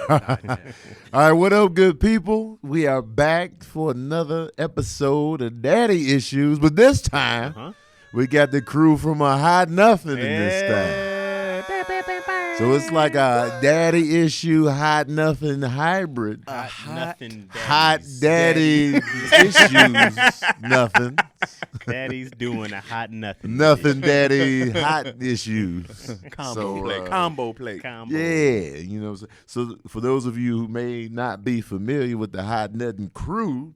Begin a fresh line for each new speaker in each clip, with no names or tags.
right, what up, good people? We are back for another episode of Daddy Issues, but this time we got the crew from a Hot Nothin in this time. So it's like a daddy issue, hot nothing hybrid. Hot daddy issues, nothing.
Daddy's doing a hot nothing.
Nothing daddy hot issues.
Combo play.
Yeah, you know. So for those of you who may not be familiar with the Hot Nothing crew,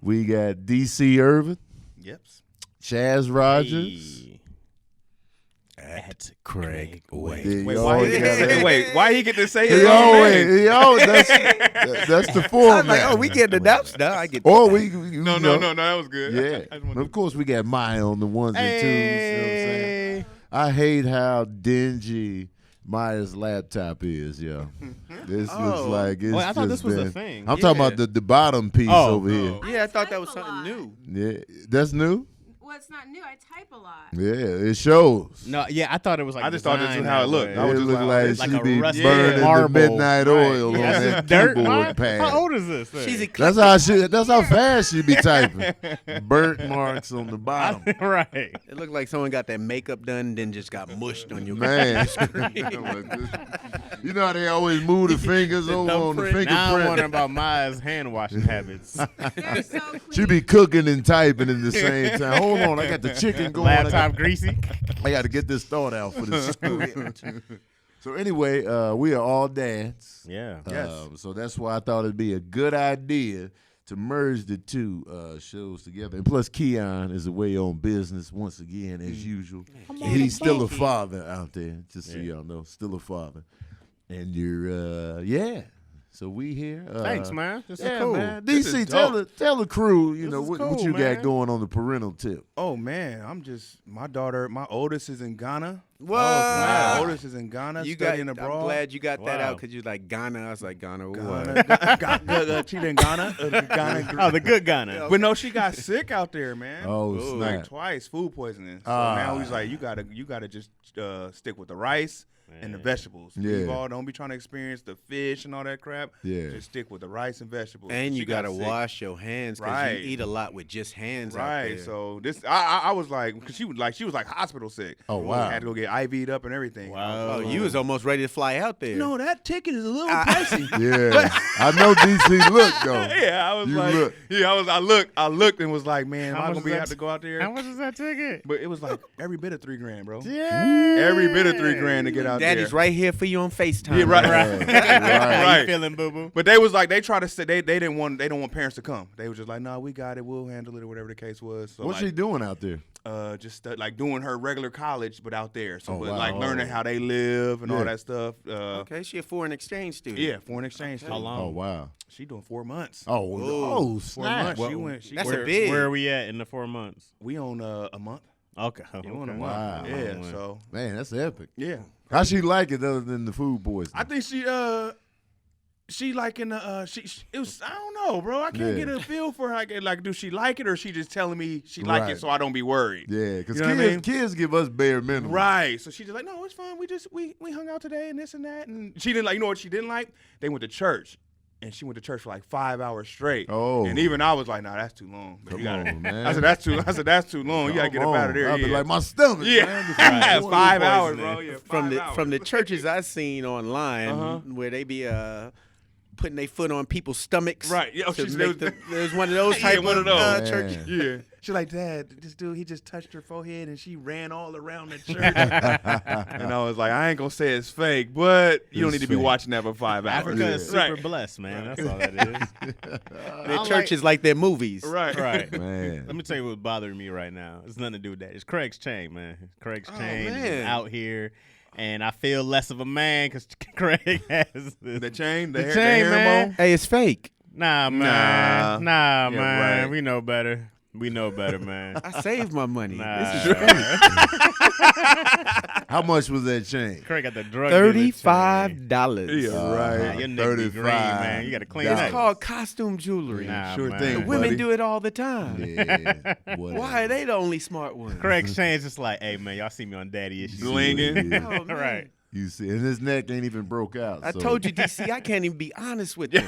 we got DC Ervin.
Yep.
Chaz Rogers.
At Craig Wade.
Why he get to say
it? That's the format.
Like, we get the nuts now. I get.
No,
that was good.
Yeah, of course we got Maya on the ones and twos. You know what I'm saying? I hate how dingy Maya's laptop is, yo. This looks like it's
I thought
just
this was
been,
a thing.
I'm talking about the bottom piece over here.
Yeah, I thought that was something new.
Yeah, that's new.
Well, it's not new. I type a lot.
Yeah, it shows.
No, yeah, I thought it was like.
I just thought this was how it looked.
It looked like she be
rusty
burning
marble.
the midnight oil on that keyboard pad.
How old is this thing?
That's how fast she be typing. Burnt marks on the bottom.
Right.
It looked like someone got their makeup done, then just got mushed on your
man. You know how they always move the fingers over on the fingerprint.
Now I'm wondering about Maya's hand washing habits.
She be cooking and typing at the same time. Hold on, I got the chicken going.
Laptop greasy.
I got to get this thought out for the script. So anyway, we are all dads.
Yeah.
So that's why I thought it'd be a good idea to merge the two shows together. And plus, Keon is away on business once again, as usual. He's still a father out there, just so y'all know. Still a father. And you're, So we here.
Thanks, man. This is cool.
Man. DC, tell the crew, what you got going on the parental tip.
Oh man, my oldest is in Ghana.
What?
My oldest is in Ghana studying abroad.
I'm glad you got that out because you like Ghana. I was like Ghana.
She in Ghana.
Oh, the good Ghana.
But no, she got sick out there, man.
Oh, snap.
Like twice, food poisoning. So now he's like, you gotta just stick with the rice. And the vegetables.
Yeah.
Don't be trying to experience the fish and all that crap.
Yeah.
Just stick with the rice and vegetables.
And you gotta wash your hands because you eat a lot with just hands.
Right.
Out there.
So this, I was like, because she was like hospital sick.
Oh wow.
Had to go get IV'd up and everything.
Wow.
Oh, you was almost ready to fly out there.
No, that ticket is a little pricey.
Yeah. I know DC looked though.
Yeah, I was
You
like,
look.
I looked and was like, man, am I gonna have to go out there?
How much is that ticket?
But it was like every bit of $3,000, bro.
Yeah.
Every bit of $3,000 to get out there.
Daddy's right here for you on FaceTime.
Yeah, right.
How you feeling, boo boo?
But they was like, they try to say they don't want parents to come. They were just like, no, we got it, we'll handle it, or whatever the case was. So
What's she doing out there?
Just like doing her regular college, but out there. So
wow.
learning how they live and all that stuff.
Okay, she a foreign exchange student.
Yeah, foreign exchange student.
How long?
Oh wow.
She doing 4 months.
Oh,
4
snap.
months.
That's a big.
Where are we at in the 4 months?
We on a month.
Okay.
We on a month.
Wow.
Yeah. So
Man, that's epic.
yeah.
How she like it other than the food poisoning?
I think she liking the it was, I don't know, bro. I can't get a feel for her. Like, do she like it or she just telling me she like it so I don't be worried?
Yeah, because
You know what I mean?
kids give us bare minimum.
Right. So she's just like, no, it's fine. We hung out today and this and that. And she didn't like, you know what she didn't like? They went to church. And she went to church for like 5 hours straight.
Oh.
And even I was like, nah, that's too long. But
Come on, man.
I said, that's too long. You gotta get up out of there.
I'll be like, my stomach,
yeah.
man.
It's 5 hours, bro. Yeah,
From the churches I've seen online where they be putting their foot on people's stomachs.
Right. Yeah.
There's one of those type
one of those
churches.
Yeah. She's like, Dad, this dude, he just touched her forehead and she ran all around the church. And I was like, I ain't gonna say it's fake, but you don't need to be watching that for 5 hours.
Africa is super blessed, man. That's all that is.
Their churches like their movies.
Right.
Man.
Let me tell you what's bothering me right now. It's nothing to do with that. It's Craig's chain, man. Craig's chain
man.
is out here. And I feel less of a man because Craig has
The chain, the
chain, man.
hair
Hey, it's fake.
Nah, man. Nah,
Yeah,
man.
right.
We know better. We know better, man.
I saved my money.
Nah.
This is fake.
How much was that chain?
Craig got the drug dealer chain.
$35.
Yeah, right.
Your neck be green, man. You got to clean
It's
that.
called costume jewelry.
Nah,
Sure
man.
thing.
Women
buddy.
do it all the time.
Yeah.
Why are they the only smart ones?
Craig's chain's just like, hey, man, y'all see me on Daddy Issues.
Blinging.
Oh, man.
Right.
You see, and his neck ain't even broke out.
I
so.
told you, DC, I can't even be honest with them.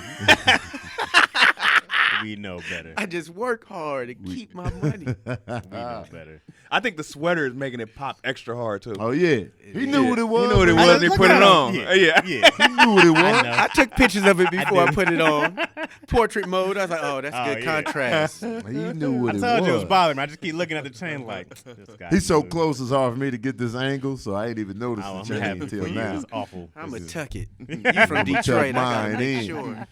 We know better.
I just work hard and keep my money.
We know better.
I think the sweater is making it pop extra hard too.
Oh yeah, he knew what it was.
He knew what it
I
was. He
look
put
at
it
him.
on.
Yeah.
He knew what it was.
I know.
I took pictures of it before I
did.
put it on. Portrait mode. I was like, oh, that's good
yeah.
contrast.
He knew what
I
it
told
was.
you it was bothering me. I just keep looking at the chain like, this guy.
He's so
knows.
close, it's hard for me to get this angle, so I ain't even noticed
Oh,
the
I'm
chain
happy
until
for you.
now.
It's awful.
I'm going to tuck it. You
I'ma
from
tuck
Detroit. I got
mine
to make
in.
sure.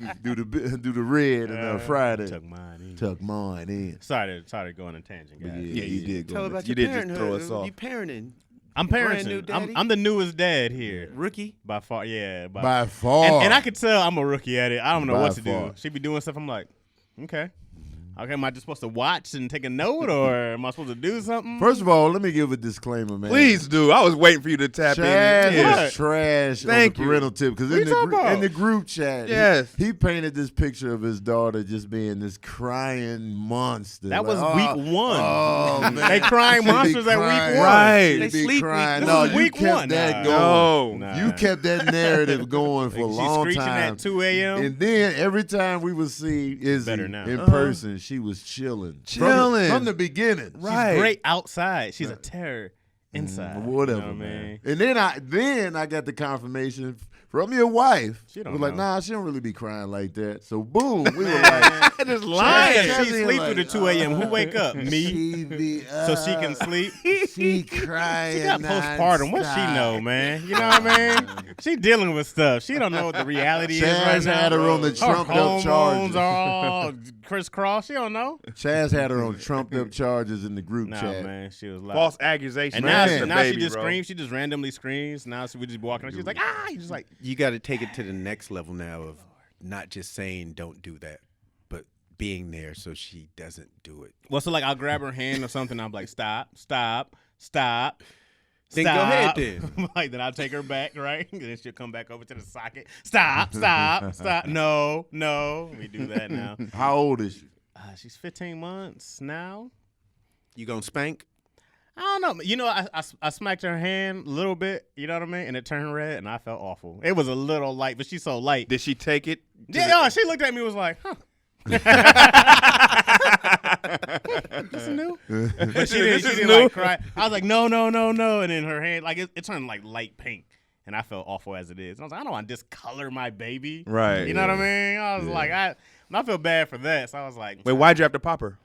Do the red and Friday.
Tuck mine in.
Tuck mine in.
Sorry to go on a tangent, guys.
Yeah, you did.
Tell
Go
about
You
your
did just throw us
parenthood.
off.
You parenting.
I'm
Brand new
parenting.
daddy?
I'm the newest dad here.
Rookie.
By far, yeah.
By far.
And I could tell I'm a rookie at it. I don't know
By
what to
far.
do. She be doing stuff. I'm like, okay. Okay, am I just supposed to watch and take a note, or am I supposed to do something?
First of all, let me give a disclaimer, man.
Please do. I was waiting for you to tap
Chad
in.
What?
is trash
Thank
on the
you.
parental tip because
What you talking about?
in the group chat,
Yes.
he painted this picture of his daughter just being this crying monster.
That was
Like,
week one.
Oh man,
They crying
She be
monsters at week
crying.
one.
Right.
She
They
be
sleep
crying.
week
No,
one.
you
Week
kept
one.
that
Nah.
going.
Nah.
You kept that narrative going for a
She's
long
screeching
time.
at 2 a.m.
And then every time we would see Izzy
Better now.
in person, she was chilling.
Chilling.
From the beginning.
Right.
She's great outside. She's a terror inside.
Whatever,
You know what I
man.
mean?
And then I got the confirmation from your wife.
She don't
was like,
know.
nah, she don't really be crying like that. So boom, we were like,
Just
Lying.
Chad
She
be
sleep
like,
through the 2 a.m. Who wake up? Me.
She be
So she can sleep.
She crying.
She got postpartum. What she know, man? You know what I mean? She dealing with stuff. She don't know what the reality is right
Chaz
now.
had her on the
Her
trumped up
hormones
charges.
are all crisscross. She don't know.
Chaz had her on trumped up charges in the group
Nah,
chat.
man. She was like.
false accusation.
And
Man.
now
Baby,
she just
bro.
screams. She just randomly screams. Now we just walking. She's like, ah. You just like.
You got to take it to the next level now of not just saying don't do that, but being there so she doesn't do it.
Well, so like I'll grab her hand or something. I'm like, stop.
Then go ahead then.
Like then I'll take her back, right? And then she'll come back over to the socket. Stop. No. We do that now.
How old is she?
She's 15 months now.
You going to spank?
I don't know. You know, I smacked her hand a little bit, you know what I mean? And it turned red, and I felt awful. It was a little light, but she's so light.
Did she take it?
Yeah, she looked at me and was like, huh. This is new. But she didn't like cry. I was like, no. And then her hand, like, it turned like light pink. And I felt awful as it is. And I was like, I don't want to discolor my baby.
Right.
You know what I mean? I was like, I feel bad for that. So I was like,
Wait, why'd you have to pop her?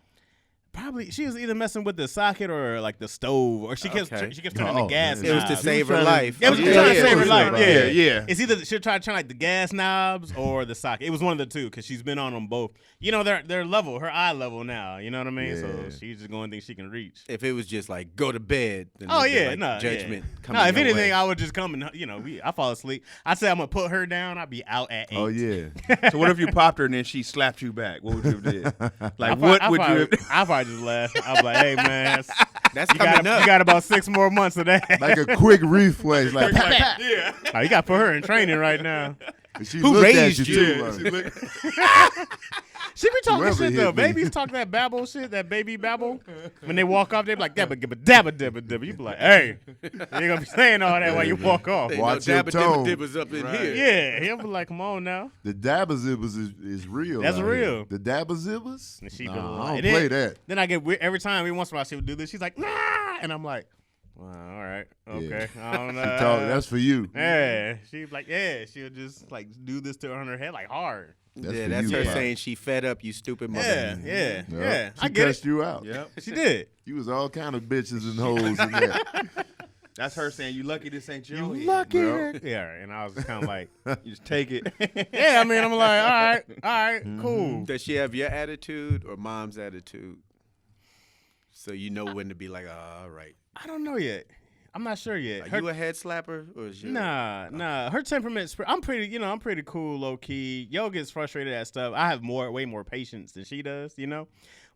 probably she was either messing with the socket or like the stove, or she kept turning the gas.
man.
It was to
knobs.
save
trying
her
to-
life.
It was
Yeah,
trying to
yeah,
save her
yeah,
life.
yeah,
yeah.
It's either she'll try to turn like the gas knobs or the socket. It was one of the two because she's been on them both. You know, they're level, her eye level now. You know what I mean?
Yeah.
So she's just going things she can reach.
If it was just like go to bed, then
Oh
there'd be,
yeah,
like,
no
judgment.
Yeah.
Coming
No, if
your
anything,
way.
I would just come and I fall asleep. I say I'm gonna put her down. I'd be out at 8.
Oh yeah.
So what if you popped her and then she slapped you back? What would you have did? Like,
I
what would you have
I probably just laugh. I'm like, hey man,
That's
you got
coming up.
about 6 more months of that.
Like a quick reflex. Like,
Yeah.
Oh, you got to put her in training right now.
she
Who
looked
raised
at you
you?
too. Like,
She be talking
Whoever
shit
hit
though.
me.
Babies talk that babble shit, that baby babble. When they walk off, they be like dabba gibba dabba dibba dibba. You be like, hey, you ain't gonna be saying all that while you walk off.
Ain't
Watch
no
your
dabba
tone.
dibba dibbas up in here.
Yeah, he'll be like, come on now.
the dabba-zibbers is real.
That's
out
real.
here. The dabba-zibbers?
And she
Nah,
be
I
like,
don't
and then-
play that.
Then I get weird every time. Every once in a while, she would do this. She's like, nah, and I'm like, well, all right, okay, I don't know.
That's for you.
Yeah, she like, she'll just like do this to her on her head like hard.
That's
Yeah,
for
that's
you,
her
Bob.
saying she fed up, you stupid mother.
Yeah.
She
I get
cussed
it.
you out.
Yep.
She did.
You was all kind of bitches and hoes in there.
That's her saying, you lucky this ain't your head.
Lucky.
Bro.
Yeah, and I was kind of like,
You just take it.
yeah. I mean, I'm like, all right, cool.
Does she have your attitude or mom's attitude? So you know when to be like, all right.
I don't know yet. I'm not sure yet.
Are you a head slapper or is you?
Nah. Her temperament's I'm pretty cool, low key. Yo gets frustrated at stuff. I have way more patience than she does,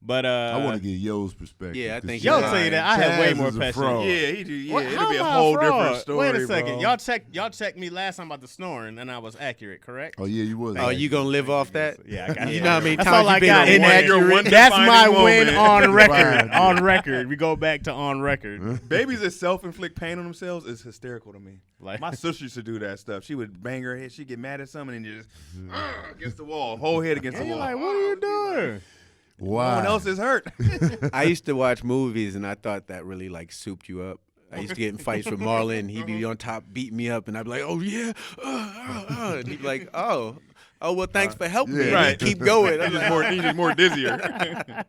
But
I want to get Yo's perspective.
Yeah, I
'cause
think
Yo
Chaz
tell you that I have way
Chaz
more
is a
passion.
fraud.
Yeah, he do. Yeah,
What-
it'll
how
be a
am I
whole
fraud?
different story.
Wait a second.
bro.
Y'all checked me last time about the snoring, and I was accurate, correct?
Oh yeah, you was.
Oh, you gonna live off that?
Yeah, I got
You know how many
That's
times
all I
you been
got.
inaccurate?
That's my
defining
win
moment.
on record.
Fine.
On record. We go back to on record.
Babies that self-inflict pain on themselves is hysterical to me.
Like-
My sister used to do that stuff. She would bang her head. She'd get mad at something and just against the wall, whole head against the
And you're
wall.
like, what are you doing?
No
Wow.
one else is hurt.
I used to watch movies, and I thought that really like souped you up. I used to get in fights with Marlon, and he'd be on top beating me up, and I'd be like, "Oh yeah," and he'd be like, "Oh, well, thanks for helping me."
yeah.
Right.
He'd keep going. I'm
He's
like,
just more dizzier.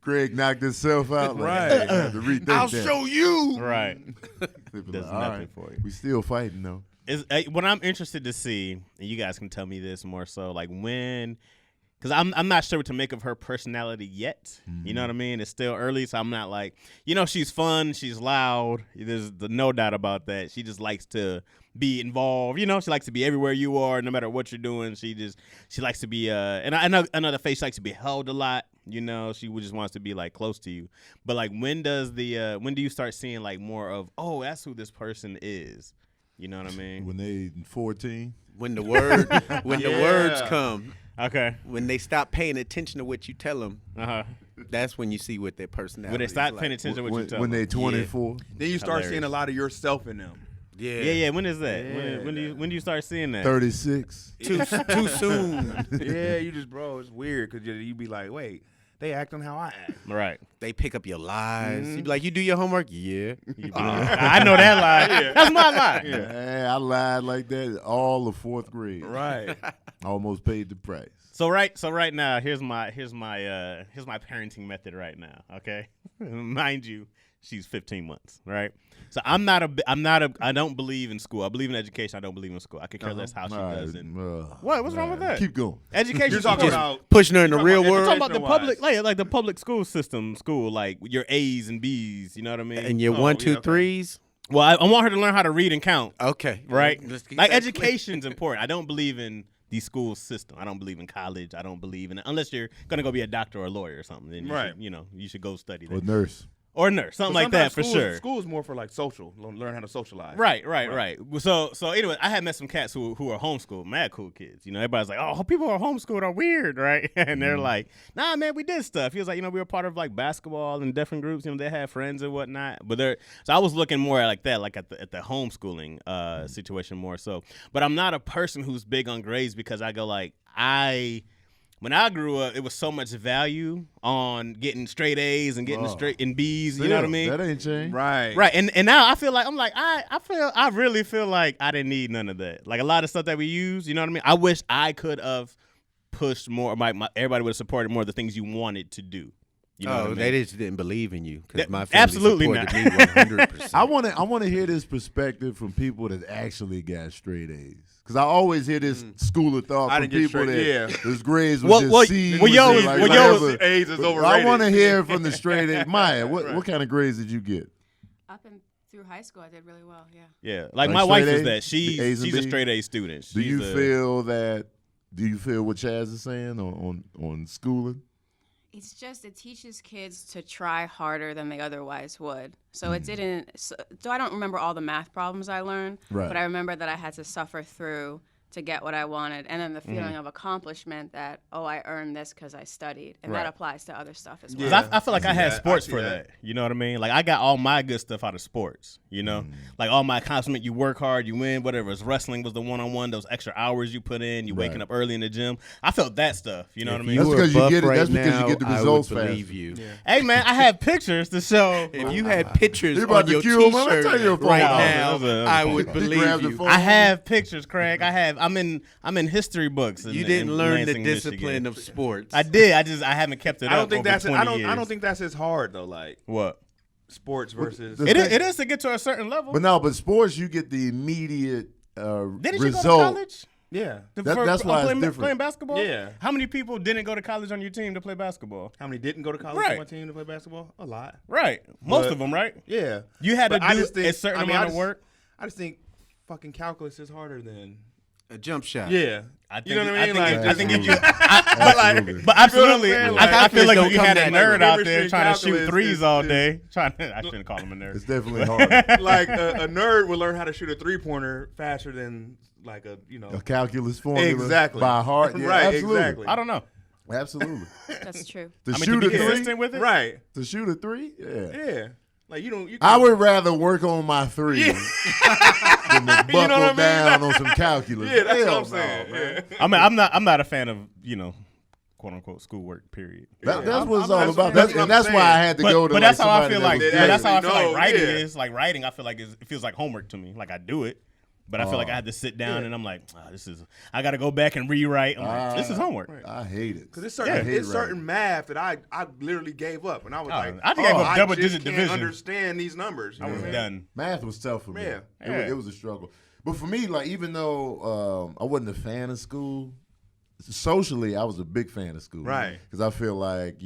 Craig knocked himself out. Like,
Right.
I had to rethink
I'll
that.
show you.
Right.
They be
Does
like, all
nothing
right,
for you.
we still fighting though.
What I'm interested to see, and you guys can tell me this more so, like when, because I'm not sure what to make of her personality yet. You know what I mean? It's still early, so I'm not like, she's fun, she's loud. There's no doubt about that. She just likes to be involved. She likes to be everywhere you are, no matter what you're doing. She likes to be. And I know another face likes to be held a lot. She just wants to be like close to you. But like, when do you start seeing like more of, oh, that's who this person is? You know what I mean?
When they 14.
When the words come,
Okay.
when they stop paying attention to what you tell them, that's when you see what their personality.
When they stop
is
paying
like.
attention to what you tell
When
them.
they 24.
Then you start
Hilarious.
seeing a lot of yourself in them.
Yeah,
Yeah. When is that?
Yeah.
When do you start seeing that?
36.
Too soon.
Yeah, bro, it's weird because you be like, wait, they acting how I act.
Right.
They pick up your lies. You be like, you do your homework? Yeah.
I know that lie. That's my lie.
Yeah, I lied like that all of 4th grade.
Right.
Almost paid the price.
So right now, here's my parenting method right now. Okay, mind you, she's 15 months. Right. So I don't believe in school. I believe in education. I don't believe in school. I could care less how she does it. What's wrong with that?
Keep going.
Education.
You're talking about
Pushing her in the real
about
I'm
world.
talking about the
education-wise.
public, like the public school system, like your A's and B's. You know what I mean?
And your
Oh,
1, 2,
yeah, okay.
3s.
Well, I want her to learn how to read and count.
Okay.
Right?
Let's keep
Like
that clear.
education's important. I don't believe in the school system. I don't believe in college. I don't believe in it unless you're gonna go be a doctor or a lawyer or something. Then you should go study
Or
that.
nurse.
Or a nurse, something like that for sure.
School is more for like social, learn how to socialize.
Right. So anyway, I had met some cats who are homeschooled, mad cool kids. Everybody's like, oh, people who are homeschooled are weird, right? And they're like, nah, man, we did stuff. He was like, we were part of like basketball and different groups. They had friends and whatnot. But so I was looking more like that, like at the homeschooling situation more so. But I'm not a person who's big on grades because I go like when I grew up, it was so much value on getting straight A's and getting straight and B's. You know what I mean?
That ain't changed.
Right.
Right, and now I feel like I really feel like I didn't need none of that. Like a lot of stuff that we use, you know what I mean? I wish I could have pushed more. Everybody would have supported more of the things you wanted to do. You know what I mean?
They just didn't believe in you because
That-
my family
absolutely
supported
not.
me 100%.
I want to hear this perspective from people that actually got straight A's. Because I always hear this school of thought
I
from
didn't get
people
straight-
that
yeah.
his grades was just C's.
yo
and
was-
like
well, yo was-
whatever.
A's is
But
overrated.
I want to hear from the straight A's. Maya, what kind of grades did you get?
Up and through high school, I did really well. Yeah.
Yeah, like
Like
my wife
straight
is
A's?
that.
The A's and
She's a
B's?
straight A student.
Do you
She's
feel what Chaz is saying on schooling?
It's just it teaches kids to try harder than they otherwise would. So it didn't. So I don't remember all the math problems I learned,
Right.
but I remember that I had to suffer through to get what I wanted, and then the feeling of accomplishment that I earned this because I studied, and
Right.
that applies to other stuff as well.
'Cause I feel like I had
that.
sports
I see
for
that.
that. You know what I mean? Like I got all my good stuff out of sports. Like all my accomplishment. You work hard, you win. Whatever. It's wrestling was the one-on-one. Those extra hours you put in. You waking
Right.
up early in the gym. I felt that stuff. You know what I
If
mean?
you
That's
were
because you
buff
get it-
right
that's because you
now,
get the
I would
results
believe
faster.
you.
Hey man, I have pictures to show.
If you had pictures
You about
on
to
your
cue him? Let me
T-shirt
turn your phone
right
off.
now, I would
He
believe
grabbed the
you.
phone.
I have pictures, Craig. I'm in history books.
You didn't learn the
Lansing,
discipline
Michigan.
of sports.
I did. I haven't kept it
I
up
don't think
over
that's
20 years.
I don't think that's as hard though. Like
What?
sports versus.
the-
It is to get to a certain level.
But sports, you get the immediate
Didn't
result.
you go to college?
yeah.
That's why it's
playing,
different.
Playing basketball?
Yeah.
How many people didn't go to college on your team to play basketball?
How many didn't go to college
Right.
on one team to play basketball? A lot.
Right. Most
But-
of them, right?
Yeah.
You had to
But I
do
just think-
a certain
I mean,
amount
I
of
just-
work.
I just think fucking calculus is harder than.
A jump shot.
Yeah.
You
know what I mean?
I think if you,
Absolutely.
but absolutely,
You know what I'm saying?
I feel like
Calculus
if you
don't
had a
come that
nerd out
chemistry
there
and
trying to shoot
calculus
threes
is-
all
is-
day, I shouldn't call him a nerd.
It's definitely hard.
Like a nerd would learn how to shoot a 3-pointer faster than like a
A calculus formula
Exactly.
by heart. Yeah,
Right,
absolutely.
exactly.
I don't know.
Absolutely.
That's true.
To
I mean,
shoot
to
a
be
three?
consistent with it,
right.
To shoot a three? Yeah.
Yeah. Like you don't. You
I
can-
would rather work on my three than to buckle
what I mean?
down on some calculus.
Yeah, that's
Hell
what I'm
no,
saying.
man.
Yeah.
I mean, I'm not a fan of quote unquote schoolwork. Period.
That's
Yeah,
what it's
I'm-
all about.
that's what I'm
And that's why I had to go to
but that's how I
somebody
feel
that
like.
was
That
But that's how I
actually
feel like
knows,
writing
yeah.
is. Like writing, I feel like it feels like homework to me. Like I do it, but I feel like I had to sit down and I'm like, I got to go back and rewrite. I'm like, this is homework.
I hate it.
Because it's
I
certain,
hate
it's
writing.
certain math that I literally gave up, and I was
Oh,
like,
I gave up
I
double-digit
just can't
division.
understand these numbers.
I was done.
Math was tough for me.
Yeah.
It was a struggle. But for me, like even though I wasn't a fan of school, socially I was a big fan of school.
Right.
Because I feel like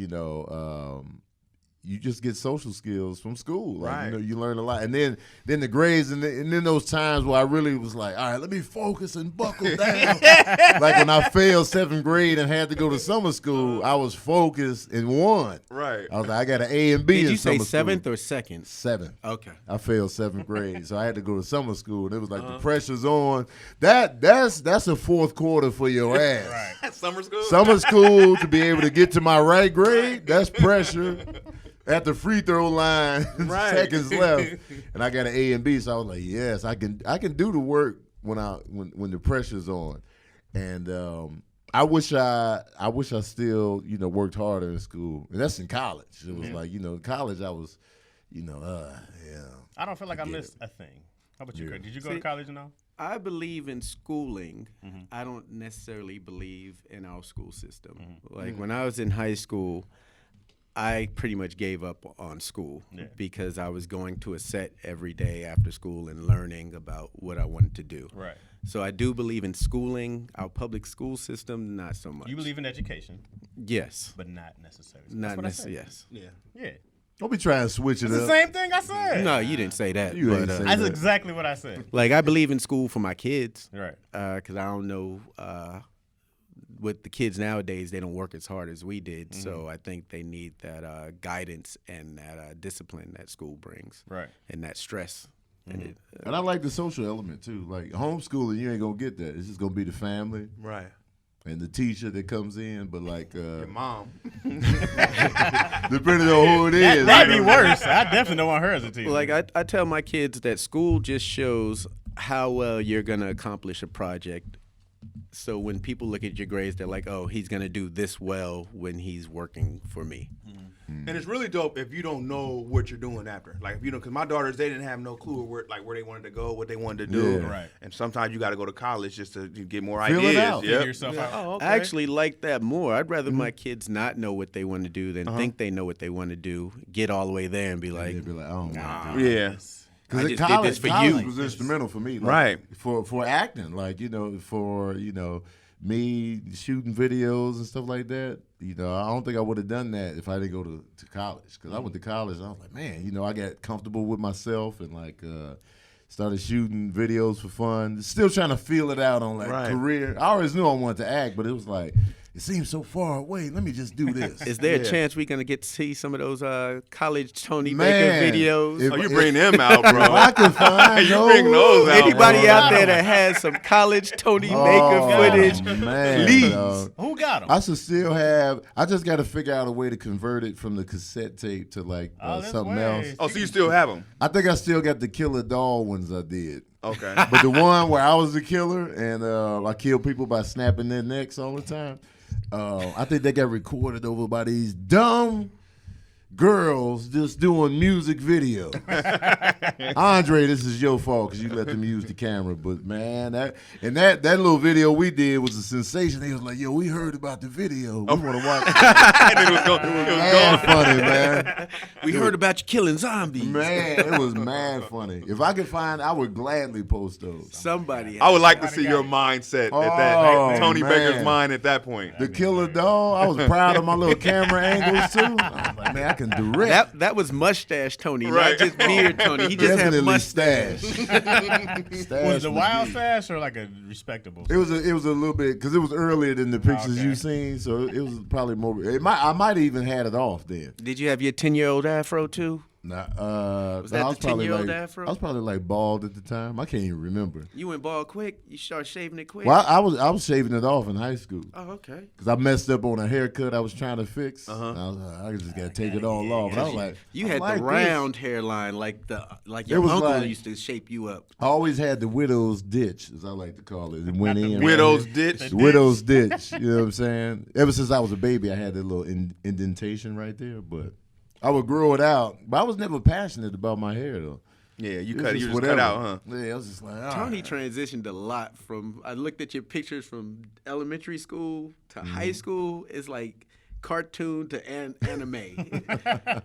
you just get social skills from school. Like,
Right.
you learn a lot. And then the grades and then those times where I really was like, all right, let me focus and buckle down. Like when I failed 7th grade and had to go to summer school, I was focused and won.
Right.
I was like, I got an A and B
Did
in
you say
summer
7th
school.
or 2nd?
7th.
Okay.
I failed 7th grade, so I had to go to summer school, and it was like
Uh-huh.
the pressure's on. That's a fourth quarter for your ass.
Right.
Summer school.
Summer school to be able to get to my right grade, that's pressure. At the free throw line,
Right.
seconds left, and I got an A and B, so I was like, yes, I can do the work when the pressure's on, and I wish I still worked harder in school, and that's in college. It was like in college I was, yeah.
I don't feel like I missed a thing. How about you, Craig? Did you go to
See-
college and all?
I believe in schooling. I don't necessarily believe in our school system. Like when I was in high school, I pretty much gave up on school because I was going to a set every day after school and learning about what I wanted to do.
Right.
So I do believe in schooling. Our public school system, not so much.
You believe in education,
Yes.
but not necessarily.
Not
That's what I said.
necessarily, yes.
Yeah.
Yeah.
Don't be trying to switch it
It's the
up.
same thing I said.
No, you didn't say that.
You
but,
ain't say
That's
that.
exactly what I said.
like, I believe in school for my kids.
Right.
Because I don't know, with the kids nowadays, they don't work as hard as we did. So I think they need that guidance and that discipline that school brings.
Right.
And that stress. And it,
And I like the social element too. Like homeschooling, you ain't gonna get that. It's just gonna be the family
Right.
and the teacher that comes in. But like,
Your mom.
depending on who it is,
That'd be worse. I definitely don't want her as a teacher.
like, I tell my kids that school just shows how well you're going to accomplish a project. So when people look at your grades, they're like, oh, he's going to do this well when he's working for me.
And it's really dope if you don't know what you're doing after. Like if you don't, because my daughters, they didn't have no clue where they wanted to go, what they wanted to do.
Yeah.
Right.
And sometimes you got to go to college just to get more
Feel it
ideas.
out.
Figure
Yep.
yourself out.
Oh, okay.
I actually like that more. I'd rather my kids not know what they want to do than think they know what they want to do, get all the way there and be like,
they'd be like, I don't want to do it.
Yeah.
I
Because
just did this for
college
you.
was instrumental for me, like,
Right.
For acting, like for me shooting videos and stuff like that. I don't think I would have done that if I didn't go to college. Because I went to college and I was like, man, I got comfortable with myself and like started shooting videos for fun. Still trying to feel it out on like
Right.
career. I always knew I wanted to act, but it was like it seems so far away. Let me just do this.
is there a
Yeah.
chance we're going to get to see some of those college Tony
Man,
Baker videos?
if-
Oh, you bring them out, bro.
If I could find
You bring those out,
Anybody
bro.
out there that has some college Tony Baker
Oh,
footage,
man,
please.
dog.
Who got him?
I should still have. I just got to figure out a way to convert it from the cassette tape to like
there's
something
ways.
else.
Oh, so you still have them?
I think I still got the Killer Doll ones I did,
Okay.
but the one where I was the killer and I killed people by snapping their necks all the time. I think they got recorded over by these dumb girls just doing music video. Andre, this is your fault because you let them use the camera. But man, that little video we did was a sensation. They was like, "Yo, we heard about the video. We want to watch."
it was going.
Mad funny, man.
we heard about you killing zombies.
Man, it was mad funny. If I could find, I would gladly post those.
Somebody.
I would like to see your mindset at that.
Oh,
Tony
man.
Baker's mind at that point.
The Killer Doll. I was proud of my little camera angles too. I was like, man, I rocking direct.
That was mustache Tony,
Right.
not just beard Tony. He just had
Definitely
mustache.
Stash
Was it a wild
good.
stash or like a respectable?
It was a little bit because it was earlier than the pictures
Okay.
you seen, so it was probably more. I might have even had it off then.
Did you have your 10-year-old afro too?
Nah,
Was that
I
the
probably
10-year-old
like,
afro?
I was probably like bald at the time. I can't even remember.
You went bald quick. You started shaving it quick.
Well, I was shaving it off in high school
Oh, okay.
because I messed up on a haircut I was trying to fix.
Uh-huh.
I was like, I just gotta take it all off. And I was like,
You
I
had
like
the
this.
round hairline, like your
was
uncle
like-
used to shape you up.
I always had the widow's ditch, as I like to call it. It went
Not the
in.
Widow's
right
ditch.
here. The widow's ditch. You know what I'm saying? Ever since I was a baby, I had that little indentation right there. But I would grow it out. But I was never passionate about my hair though.
Yeah, you
It was
just cut
whatever.
out, huh?
Yeah, I was just like, all
Tony
right.
transitioned a lot from. I looked at your pictures from elementary school to
Mm-hmm.
high school. It's like cartoon to anime.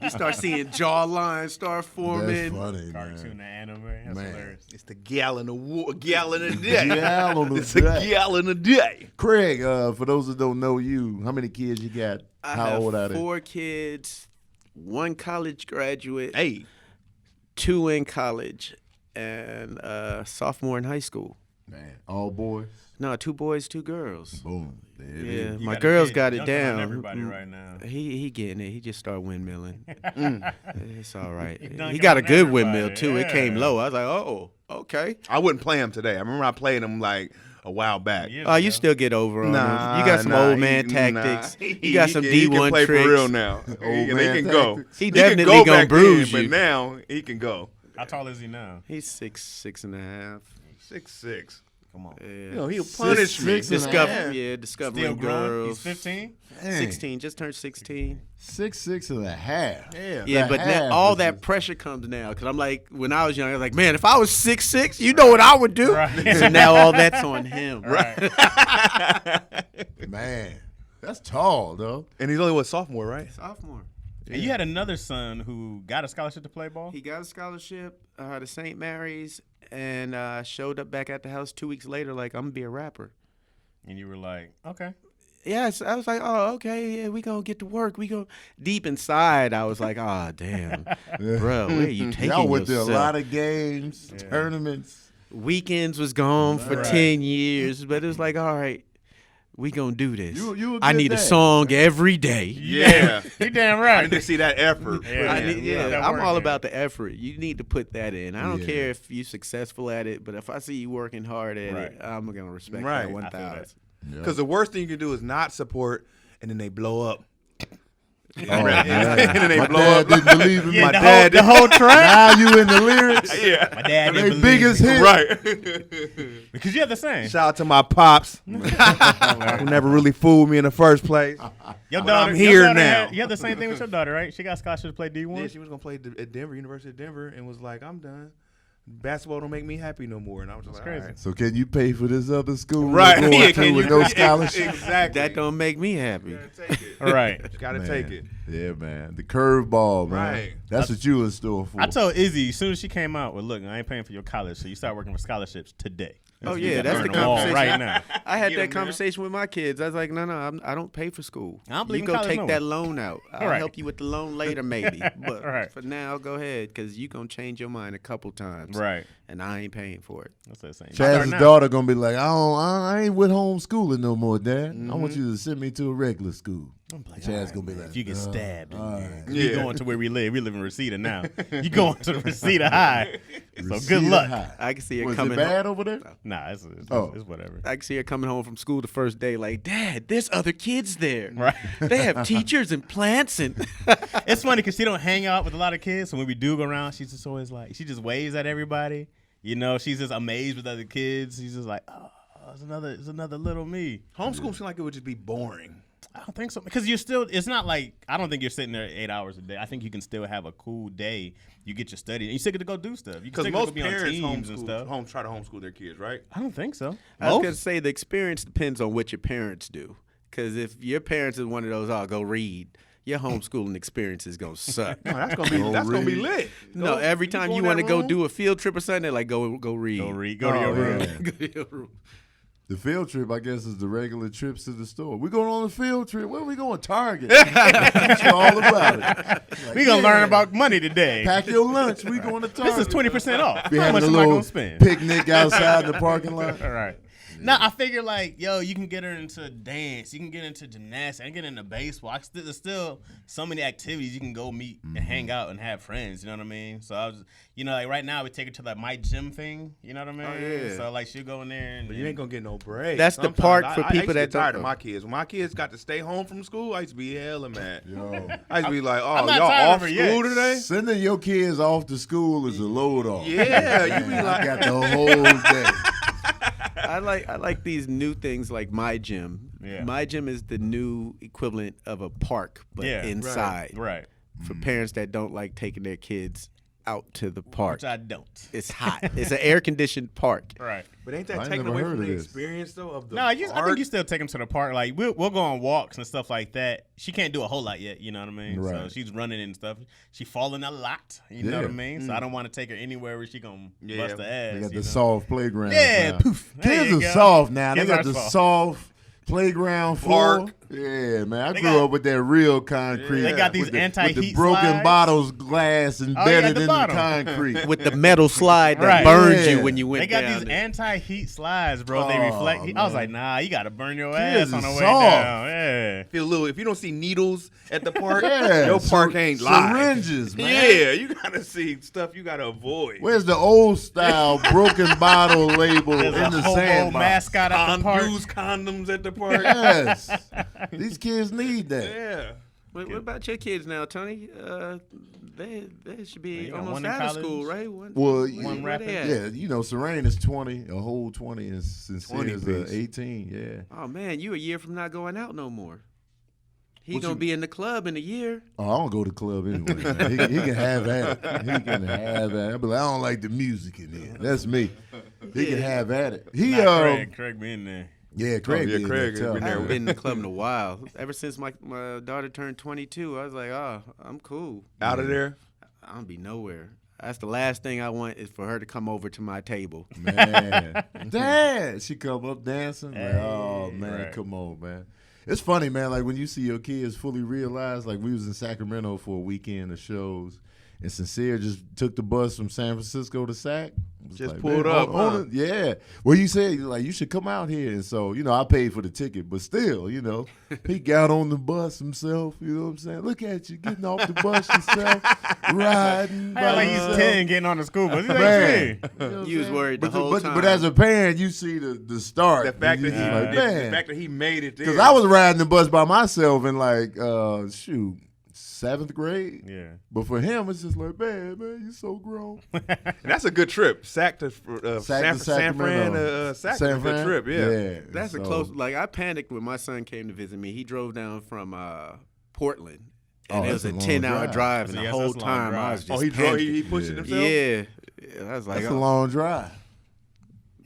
You start seeing jawlines start
That's
forming.
funny,
Cartoon
man.
and anime. That's
Man.
hilarious.
It's the gallon a day.
Gallon a
It's
day.
a gallon a day.
Craig, for those that don't know you, how many kids you got?
I
How
have
old are they?
4 kids, 1 college graduate,
Hey,
2 in college, and sophomore in high school.
Man, all boys.
No, 2 boys, 2 girls.
Boom. There it
Yeah,
is.
You
my
got a
girls
kid
got it
younger than
down.
Everybody right now.
He getting it. He just started windmilling. It's all right. He
dunking
got a
on
good
everybody,
windmill too. It came
yeah.
low. I was like, oh, okay.
I wouldn't play him today. I remember I played him like a while back.
Years
Oh, you
ago.
still get over on
Nah,
him. You got some
nah,
old man
he-
tactics.
nah.
You got some
he can
D1
play
tricks.
for real now.
Old
He
man
can go.
tactics.
He
could
definitely
go
gonna
back
bruise
then,
you.
But now he can go.
How tall is he now?
He's 6'6.5".
6'6".
Come on.
Yeah.
You know, he'll punish me.
6'6".
Discovering
Still growing.
girls.
He's 15.
Dang.
16, just turned 16.
6'6.5".
Yeah,
The
but
half
now, all
is
that
just-
pressure comes now. Because I'm like, when I was young, I was like, man, if I was 6'6", you know what I would do.
Right.
So now all that's on him.
Right.
Man, that's tall, though.
And he's only what, sophomore, right?
Sophomore.
And you had another son who got a scholarship to play ball.
He got a scholarship to St. Mary's and showed up back at the house 2 weeks later like, I'm going to be a rapper.
And you were like, okay.
Yes, I was like, oh, okay, yeah, we going to get to work. We go deep inside, I was like, oh, damn. Bro, where are you taking
Y'all went to a
yourself?
lot of games, tournaments.
Weekends was gone for
Right.
10 years, but it was like, all right, we going to do this.
You a
I
good
need a
dad.
song every day.
Yeah.
You damn
I
right.
need to see that effort.
Yeah.
I need,
Yeah, that
I'm
work
all
there.
about the effort. You need to put that in. I don't
Yeah.
care if you're successful at it, but if I see you working hard at
Right.
it, I'm gonna respect
Right.
that
I feel
1,000.
Because the worst thing you can do is not support, and then they blow up.
Oh,
and
man.
then they
My
blow
dad
up.
didn't believe in
Yeah,
my
the
dad.
whole, the whole track.
Now you in the lyrics.
Yeah.
My dad
They
didn't
biggest
believe me.
hit.
Right.
Because you have the same.
Shout out to my pops, who never really fooled me in the first place.
Your
But
daughter,
I'm
your
here
daughter
now.
you have the same thing with your daughter, right? She got a scholarship to play D1.
Yeah, she was gonna play at Denver, University of Denver, and was like, "I'm done. Basketball don't make me happy no more." And I was just like,
crazy.
"All right."
So can you pay for this other school?
Right.
We're going
Yeah,
to
can
with
you-
no scholarship?
Exactly.
That don't make me happy.
You gotta take it.
All right.
You gotta
Man.
take it.
Yeah, man. The curveball, man.
Right.
That's what you in store for.
I told Izzy as soon as she came out, well, look, I ain't paying for your college, so you start working for scholarships today.
Oh,
You
yeah,
got
that's
to
the
earn them all
conversation.
right now.
I had
Get
that
'em, man.
conversation with my kids. I was like, no, I don't pay for school.
I don't believe
you
in
go
college
take
no
that
more.
loan out. I'll
Right.
help you with the loan later, maybe. But
Right.
for now, go ahead, because you going to change your mind a couple times.
Right.
And I ain't paying for it.
That's the same.
Chaz's daughter gonna be like, I ain't with homeschooling no more, Dad. I want
Mm-hmm.
you to send me to a regular school. Chaz gonna be like,
If you get stabbed,
all right.
you
Yeah.
going to where we live. We live in Reseda now. You going to Reseda High. So good
Reseda
luck.
High.
I can see her
Was it
coming
bad over there?
Nah, it's
Oh.
it's whatever.
I can see her coming home from school the first day like, Dad, there's other kids there.
Right.
They have teachers and plants and
It's funny because she don't hang out with a lot of kids. So when we do go around, she's just always like, she just waves at everybody. You know, she's just amazed with other kids. She's just like, oh, it's another little me.
Homeschool seemed like it would just be boring.
I don't think so because you're still. It's not like I don't think you're sitting there 8 hours a day. I think you can still have a cool day. You get your study and you still get to go do stuff. You can
Because
still get to
most
be on
parents
teams and stuff.
try to homeschool their kids, right?
I don't think so.
I was going to say the experience depends on what your parents do. Because if your parents is one of those, go read, your homeschooling experience is going to suck.
No, that's gonna be lit.
No,
Go-
every time
go
you
in
want to
that
go
room.
do a field trip or something, they're like, go read.
Go read. Go to your
Oh,
room.
yeah.
Go to your room.
The field trip, I guess, is the regular trips to the store. We're going on a field trip. Where are we going? Target. Teach you all about it. Like,
We gonna learn about money today.
Pack your lunch. We going to Target.
This is 20% off.
Be
How
having
much
a
am I
little
gonna spend?
picnic outside the parking lot.
All right. Now I figure like, yo, you can get her into dance, you can get into gymnastics, and get into baseball. There's still so many activities you can go meet and hang out and have friends. You know what I mean? So I was, like right now we take her to like my gym thing. You know what I mean?
Oh, yeah.
So like she'll go in there and
But you ain't gonna get no break.
That's the
Sometimes
part for
I used
people
to
that
get tired
don't
of my kids. When my kids got to stay home from school, I used to be hella mad.
Yo.
I used to be like, oh,
I'm not
y'all
tired of
off
her
school
yet.
today?
Sending your kids off to school is a load off.
Yeah, you be
I
like,
got the whole day.
I like these new things like My Gym.
Yeah.
My Gym is the new equivalent of a park, but
Yeah,
inside.
right.
For parents that don't like taking their kids out to the park.
Which I don't.
It's hot. It's an air conditioned park.
Right.
but ain't
I
that
ain't
taken
never
away
heard
from
of
the
this.
experience though of the
No, I
park?
think you still take them to the park. Like we'll go on walks and stuff like that. She can't do a whole lot yet. You know what I mean? So
Right.
she's running and stuff. She falling a lot. You know what I
Yeah.
mean? So I don't want to take her anywhere where she gonna
Yeah.
bust her ass.
They got
you
the
know?
soft playground.
Yeah,
now.
poof. There
Kids
you
are
go.
soft now.
Kids
They got
are
the
soft.
soft playground floor.
Park.
Yeah, man. I
They
grew
got-
up with that real concrete.
They got these
with the
anti-heat
broken
slides.
bottles, glass embedded
the
in
bottom.
the concrete.
With the metal slide that
Right.
burned
Yeah.
you when you went
They got
down
these
there.
anti-heat slides, bro. They
Oh,
reflect. I was
man.
like, nah, you gotta burn your
Kids
ass on the
is
way
soft.
down. Yeah.
Feel little. If you don't see needles at the park,
Yeah,
your park ain't live.
syringes, man.
Yeah, you gotta see stuff you gotta avoid.
Where's the old style broken bottle label
There's
in
a
the
hobo
sandbox?
mascot at the park.
Used condoms at the park.
Yes, these kids need that.
Yeah.
What about your kids now, Tony? They should be
You got
almost
one in
out of
college?
school, right?
Well,
One
where
rapid?
they at?
Yeah, Serene is 20, a whole 20, and Sincere
20
is
piece.
18. Yeah.
Oh man, you a year from not going out no more. He
What
gonna
you-
be in the club in a year.
Oh, I don't go to the club anyway. Man. He can have at it. He can have at it. I'll be like, I don't like the music in there. That's me. He can have at it. He
Nah, Craig be in there.
yeah, Craig.
yeah,
be in
Craig
there
has been
tough.
I
there.
haven't been in the club in a while. Ever since my daughter turned 22, I was like, oh, I'm cool.
Out of there.
I don't be nowhere. That's the last thing I want is for her to come over to my table.
Man, Dad, she come up dancing. Like, oh
Hey,
man,
right.
come on, man. It's funny, man. Like when you see your kids fully realize. Like we was in Sacramento for a weekend of shows, and Sincere just took the bus from San Francisco to Sac. Was
Just
like,
pulled
man,
up,
on it. Yeah. Well, you said like you should come out here, and so I paid for the ticket, but still, he got on the bus himself. You know what I'm saying? Look at you getting off the bus yourself, riding.
I
by
like he's
yourself.
10 getting on the school bus. He's like,
Man.
"Hey."
You know what
You was
I'm saying?
worried the whole time.
But as a parent, you see the start.
The fact
You
that
just
he,
like,
the
man.
fact that he made it there.
Because I was riding the bus by myself in like, 7th grade.
Yeah.
But for him, it's just like, man, you so grown.
And that's a good trip. Sac to San Fran. Sac is a good trip. Yeah.
That's a close. Like I panicked when my son came to visit me. He drove down from Portland, and
Oh,
it was
that's
a
a long
10-hour
drive.
drive, and
Yes,
the whole
that's a long
time I
drive.
was just
Oh, he drove. He
panicking.
pushed it himself.
Yeah, I was like,
That's a long drive.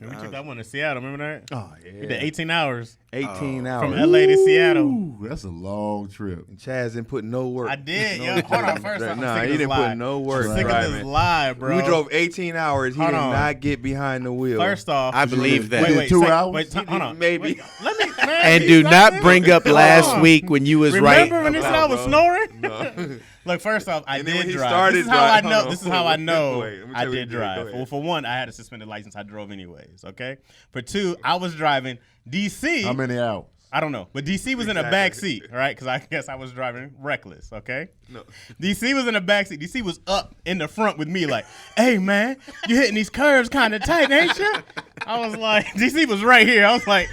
We took that one to Seattle. Remember that?
Oh
We did
yeah.
18 hours
18
from
hours.
LA to Seattle.
Ooh, that's a long trip.
Chaz didn't put no work.
I did.
No
Yo, hold on. First, I'm
Nah,
sick of
he
this
didn't
lie.
put no work
I'm sick of
driving.
this lie, bro.
We drove 18 hours. He
Hold
did
on.
not get behind the wheel.
First off,
I believe that.
Wait,
wait,
2
sec-
hours?
Wait, hold on.
Maybe.
Wait, let me. Man,
and do
stop
not
saying
bring
it.
up
Hold
last
on.
week when you was
Remember
right.
when they said I was
No,
snoring?
No.
Look, first off, I
And then
did
when he
drive.
started
This is how I
driving-
know.
hold on.
This is how I know
Wait, let me
I
tell you
did
what you did. Go
drive.
ahead.
Well, for one, I had a suspended license. I drove anyways. Okay. For two, I was driving DC.
How many hours?
I don't know, but DC was in a
Exactly.
back seat, right? Because I guess I was driving reckless. Okay.
No.
DC was in the back seat. DC was up in the front with me, like, "Hey man, you hitting these curves kind of tight, ain't you?" I was like, DC was right here. I was like,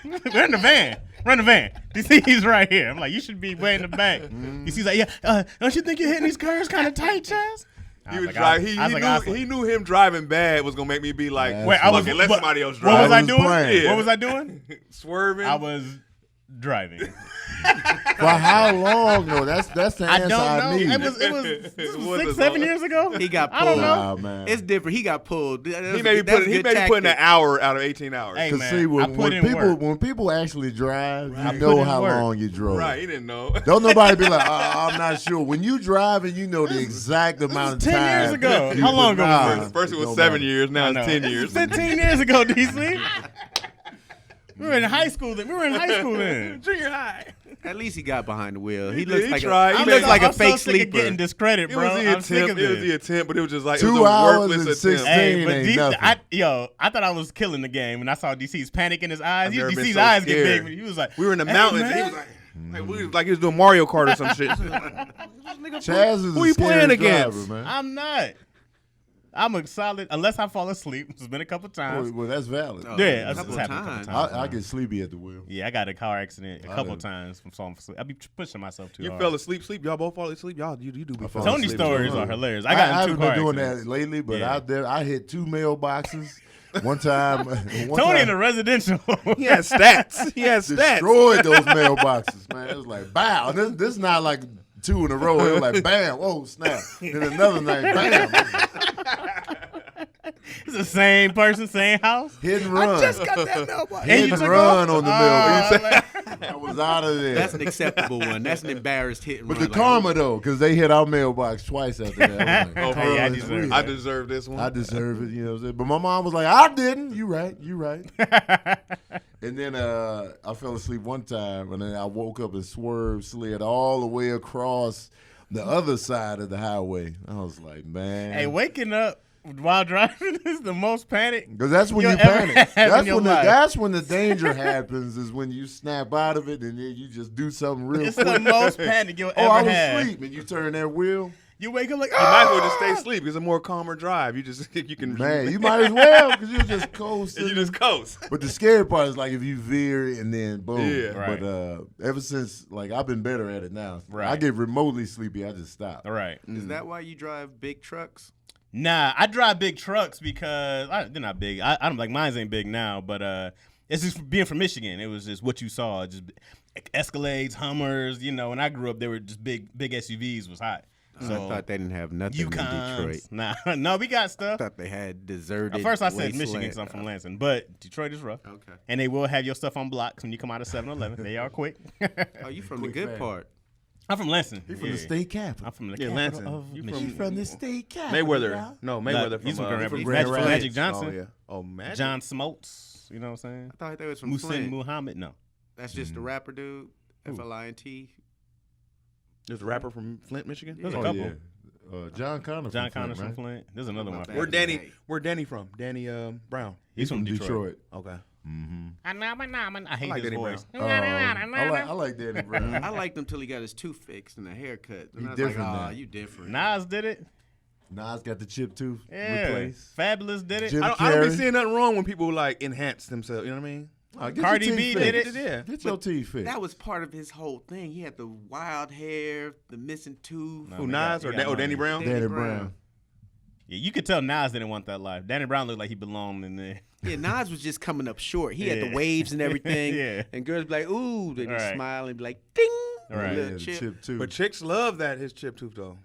"We're in the van. Run the van." DC's right here. I'm like, "You should be way in the back." DC's like, "Yeah, don't you think you're hitting these curves kind of tight, Chaz?"
He was driving. He knew him driving bad was gonna make me be like,
Wait,
Wait, I was.
"Fuck it, let
what-
somebody else
What was
drive."
I
was
doing?
playing.
What was I doing?
Swerving.
I was driving.
For how long though? That's the
I
answer
don't
I
know.
need.
It was
It was
6,
a
7
long-
years ago.
He got
I don't
pulled.
know.
Wow, man.
It's different. He got pulled.
He may be putting an hour out of 18 hours.
Hey,
Cause
man,
see,
I
when,
put
when
in
people
work.
when people actually drive,
I
you
put
know
in
how
work.
long you drove.
Right, he didn't know.
Don't nobody be like, I'm not sure. When you driving, you know the exact amount of
10
time.
years ago.
you
How long
put-
ago was
nah,
this?
First it was
no
7
matter.
years, now
I
it's
know.
10
This is
years.
15 years ago, DC. We were in high school then.
Junior high.
At least he got behind the wheel. He
He
looks
did.
like
He tried.
he
He
looks
made-
like a
I'm
fake
so sick of
sleeper.
getting discredit,
It
bro.
was the
I'm sick
attempt.
of
It was
this.
the attempt, but it was just like it
2
was a
hours
worthless
and
attempt.
16
Hey, but
ain't nothing.
I thought I was killing the game, and I saw DC's panic in his eyes.
I've never been
DC's
so
eyes get
scared.
big. He was like,
We were in the
"Hey,
mountains, and he
man."
was like he was doing Mario Kart or some shit.
Chaz is
Who
a
you
scary
playing
driver,
against?
man.
I'm not. I'm a solid, unless I fall asleep. It's been a couple times.
Well, that's valid.
Oh,
Yeah,
a
that's
couple
happened a
times.
couple times.
I get sleepy at the wheel.
Yeah, I got a car accident a couple
done.
times from falling asleep. I be pushing myself too
You
hard.
fell asleep, Y'all both fall asleep. You do be falling
Tony's
asleep.
stories
too.
are hilarious.
I
I got in
haven't
two car
been doing
accidents.
that lately, but
Yeah.
I hit 2 mailboxes. One time,
Tony in the residential.
He has stats. He has stats.
destroyed those mailboxes, man. It was like, bow. And this is not like 2 in a row. It was like, bam, whoa, snap. Then another night, bam.
It's the same person, same house.
Hit and run.
got that mailbox.
Hit
you
and
took
run on the mailbox.
man.
I was out of there.
That's an acceptable one. That's an embarrassed hit and
But
run.
the karma, though, because they hit our mailbox twice after that. I was like,
Oh,
Hey, I
it's
deserve
weird.
I deserve this one.
I deserve it, you know what I'm saying? But my mom was like, I didn't. You right. And then I fell asleep one time, and then I woke up and slid all the way across the other side of the highway. I was like, man.
Hey, waking up while driving is the most panic.
Because that's when
you'll
you
ever
panic.
have in your life.
That's when the danger happens, is when you snap out of it and then you just do something real
It's
quick.
the most panic you'll
Oh, I
ever
was
have.
asleep, and you turn that wheel.
You wake up like,
You might as well just stay asleep. It's a more calmer drive. You just you can
Man, you might as well, because you're just coasting.
you just coast.
But the scary part is like if you vear and then boom.
Yeah.
Right.
But ever since, like, I've been better at it now.
Right.
I get remotely sleepy, I just stop.
all right.
Is that why you drive big trucks?
Nah, I drive big trucks because they're not big. I don't like mine ain't big now, but it's just being from Michigan. It was just what you saw, just Escalades, Hummers. You know, when I grew up, they were just big SUVs was hot. So
I thought they didn't have nothing in Detroit.
Yukons. Nah, no, we got
I
stuff.
thought they had deserted.
At first, I said
wasteland.
Michigan because I'm from Lansing, but Detroit is rough.
Okay.
And they will have your stuff on blocks when you come out of 7-Eleven. They are quick.
Oh, you from the good
fast.
part?
I'm from Lansing.
He's from the state capital.
I'm from the
Yeah,
capital
Lansing.
of
You
Michigan.
He's from the state capital.
Mayweather.
y'all.
No, Mayweather
Nah, he's from Grand Rapids.
Grand Rapids.
Magic Johnson.
Oh yeah. Oh, Magic.
John Smoltz. You know what I'm saying?
I thought they was from
Musin
Flint.
Muhammad. No.
That's just the rapper dude. Flint.
There's a rapper from Flint, Michigan.
There's a
Oh,
couple.
yeah. John Connor.
John
from
Connor's
Flint,
from
right?
Flint. There's another one.
bad.
Where Danny from? Danny Brown.
He's from Detroit.
Okay.
I hate
like
his
Danny
voice.
I like Danny Brown.
I liked him till he got his tooth fixed and a haircut. And
He
I was
different
like,
now.
oh, you different.
Nas did it.
Nas got the chip tooth
Yeah.
replaced.
Fabulous did it.
Jim
I don't
Carrey.
be seeing nothing wrong when people like enhance themselves. You know what I mean?
Get your
Cardi
teeth
B
fixed.
did it.
Yeah.
Get your teeth fixed.
That was part of his whole thing. He had the wild hair, the missing tooth.
No.
Who,
he
Nas
got-
or
he got
Danny
money.
Brown?
Danny
Brown.
Brown.
Yeah, you could tell Nas didn't want that life. Danny Brown looked like he belonged in there.
Yeah, Nas was just coming up short. He had
Yeah.
the waves and everything.
Yeah.
And girls be like, ooh, they just
Right.
smile and be like, ding.
Right.
Little
Yeah, the
chip.
chip tooth.
But chicks love that his chip tooth though.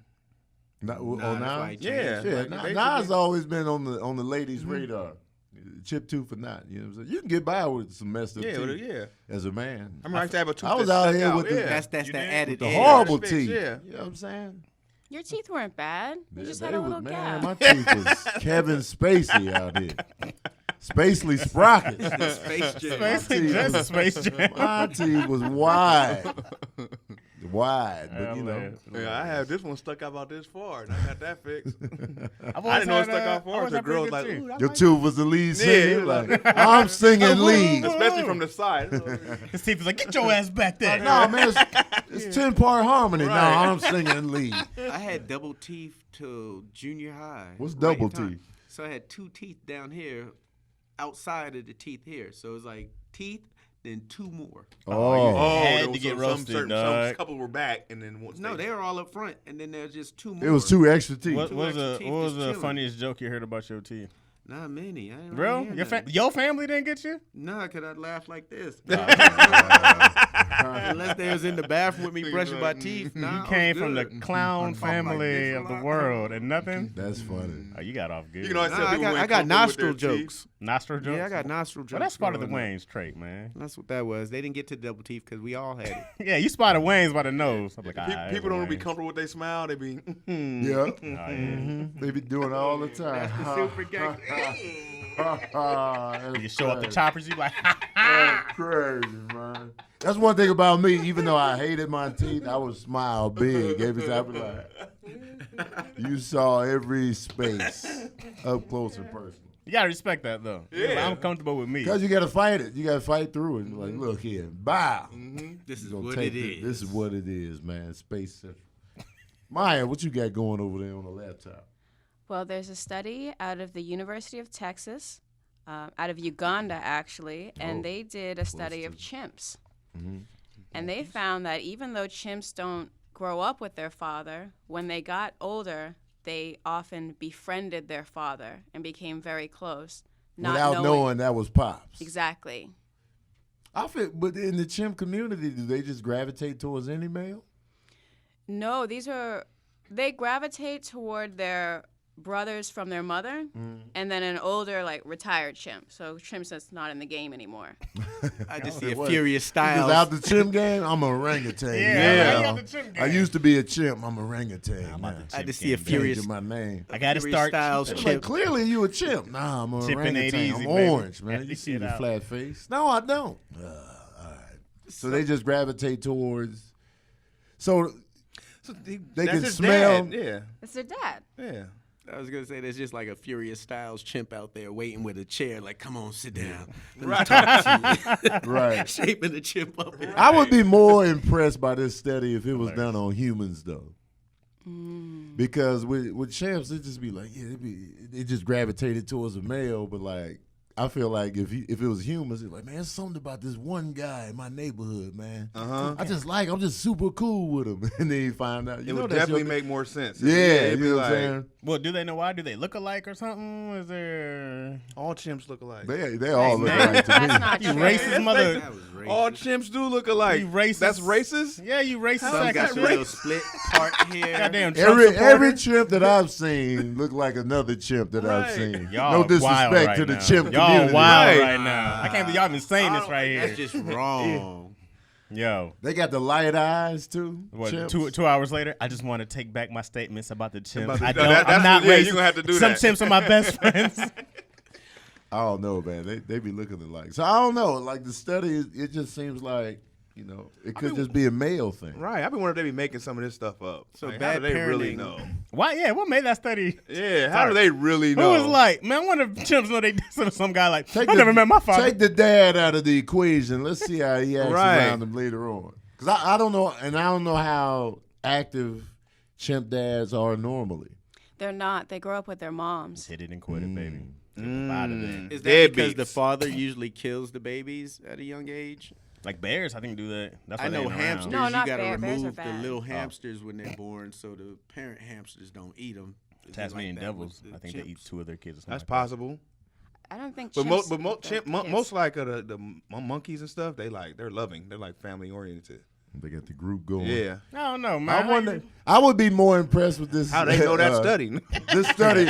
Nah,
Oh,
that's
now?
why he
Yeah.
changed.
Yeah,
Like,
Nas always been on the ladies' radar. Chip tooth or not, you know what I'm saying? You can get by with some messed up
Yeah,
teeth
yeah.
as a man.
I remember I used to have a tooth.
I was
that
out
stuck
here with the-
yeah.
That's
You
the
did?
added
The
edge.
horrible
fix,
teeth.
yeah.
You know what I'm saying?
Your teeth weren't bad. You just had
They
a
was-
little
man,
gap.
my teeth was Kevin Spacey out here. Spacely Sprockets.
Space Jam.
Space
teeth
just
was-
Space Jam.
My teeth was wide. Wide, but
Oh,
you know.
man.
Yeah, I have this one stuck out about this far, and I got that fixed.
I've
I didn't know it
always
stuck
had,
out far.
always
The
had pretty
girls
good
like,
teeth.
ooh,
Your tooth was the lead singer.
he
Like, I'm singing lead.
especially from the side.
His teeth was like, get your ass back there.
No, man, it's 10-part harmony. No,
Right.
I'm singing lead.
I had double teeth till junior high.
What's
Right
double
in time.
teeth?
So I had 2 teeth down here, outside of the teeth here. So it was like teeth, then 2 more.
Oh,
Had
there
to get
some
roasted,
certain,
dog.
some couple were back, and then once
No, they were all up front, and then there's just 2 more.
it was 2 extra teeth.
What was
extra
the
teeth
what was
just
the
chilling.
funniest joke you heard about your teeth?
Not many. I ain't
Bro,
really
your your family didn't get you?
Nah, cause I'd laugh like this. Unless they was in the bathroom with me brushing my teeth. Nah, I
You
was
came from the
good.
clown
I'm like
family
this a
of the
lot.
world and nothing.
That's funny.
Oh, you got off good.
You can always
Nah,
tell
I
people
got,
who
I
ain't
got
comfortable with
nostril
their teeth.
jokes.
nostril jokes.
Yeah, I got nostril jokes.
Well, that's part of the
growing up.
Wayne's trait, man.
That's what that was. They didn't get to double teeth because we all had it.
Yeah, you spotted Wayne's by the nose. I'm like,
People don't be comfortable with their smile. They be.
Yeah.
Oh, yeah.
They be doing it all the time.
Super gang.
You show up the choppers, you like,
That's crazy, man. That's one thing about me. Even though I hated my teeth, I would smile big every time. Like, you saw every space up close and personal.
you gotta respect that though.
Yeah.
I'm comfortable with me.
Because you got to fight it. You got to fight through it. Like, look here, bow.
This is
Gonna
what
take
it is.
This is what it is, man. Space Central. Maya, what you got going over there on the laptop?
Well, there's a study out of the University of Texas, out of Uganda actually, and they did a study of chimps. And they found that even though chimps don't grow up with their father, when they got older, they often befriended their father and became very close.
Without knowing that was Pops.
Exactly.
I feel, but in the chimp community, do they just gravitate towards any male?
No, they gravitate toward their brothers from their mother, and then an older, like, retired chimp. So chimps that's not in the game anymore.
I just see a
What?
Furious
Because
Styles.
out the chimp game, I'm a orangutan.
Yeah,
now.
out the chimp game.
I used to be a chimp. I'm a orangutan.
I'm
now.
out the
I
chimp
just see a
game,
Furious
Changing my name.
I gotta
Furious
start.
Styles
Like,
chimp.
clearly you a chimp. Nah, I'm a
Chipping ain't
orangutan.
easy,
I'm
baby.
orange, man.
Cut
You
this
see
shit
the
out.
flat face? No, I don't. All right. So they just gravitate towards. So
So
They
that's
can
his
smell-
dad. Yeah.
It's their dad.
Yeah.
I was gonna say there's just like a Furious Styles chimp out there waiting with a chair, like, come on, sit down. Let me talk to you.
right.
Shaping the chimp up.
I would be more impressed by this study if it was done on humans, though. Because with chimps, it just be like, yeah, it just gravitated towards a male, but like, I feel like if it was humans, it's like, man, there's something about this one guy in my neighborhood, man. I'm just super cool with him. And then you find out,
It
you know,
would
that's
definitely
your-
make more sense.
Yeah,
It'd
you
be
know what
like,
I'm saying?
Well, do they know why? Do they look alike or something? Is there?
all chimps look alike.
They all look
man.
alike to me.
That's not
You
true.
racist mother.
That was racist.
All chimps do look alike.
You racist.
That's racist?
Yeah, you racist.
How
Some
is
sack
got
of
that
your
shit.
little split part here.
Goddamn Trump
Every
supporter.
chimp that I've seen look like another chimp that I've
Right.
seen.
Y'all
No
wild
disrespect
right
to the
now.
chimp
Y'all
community.
wild
Right.
right now. I can't believe y'all been saying this right here.
That's just wrong.
Yo,
They got the light eyes too.
what?
chimps.
2 hours later, I just want to take back my statements about the chimps.
About the-
I
no,
don't.
that-
I'm
that's
not
what- yeah,
racist.
you gonna have to do
Some
that.
chimps are my best friends.
I don't know, man. They be looking alike. So I don't know. Like the study, it just seems like, you know, it could just be a male thing.
Right. I've been wondering if they be making some of this stuff up.
So
Like, how
bad
do they really
parenting.
know?
Why? Yeah, what made that study?
Yeah. How
Sorry.
do they really
Who
know?
was like, man, I wonder if chimps know they some guy like, I
the-
never met my father.
Take the dad out of the equation. Let's see how he acts
Right.
around him later on. Because I don't know, and I don't know how active chimp dads are normally.
They're not. They grow up with their moms.
Hit it and quit it, baby. Get them out of there.
Is that because
Deadbeats.
the father usually kills the babies at a young age?
Like bears, I think do that. That's why
I
they
know
ain't around.
hamsters.
No,
you
not
gotta
bear. Bears are
remove the
bad.
little hamsters when they're born, so the parent hamsters don't eat them.
Tasmanian devils, I think they eat 2 of their kids or something.
That's
like that.
possible.
I don't think.
But
chimps
most
kids.
like the monkeys and stuff, they're loving. They're like family oriented.
They got the group going.
Yeah.
I don't know, man.
I wonder. I would be more impressed with this.
How they know that study?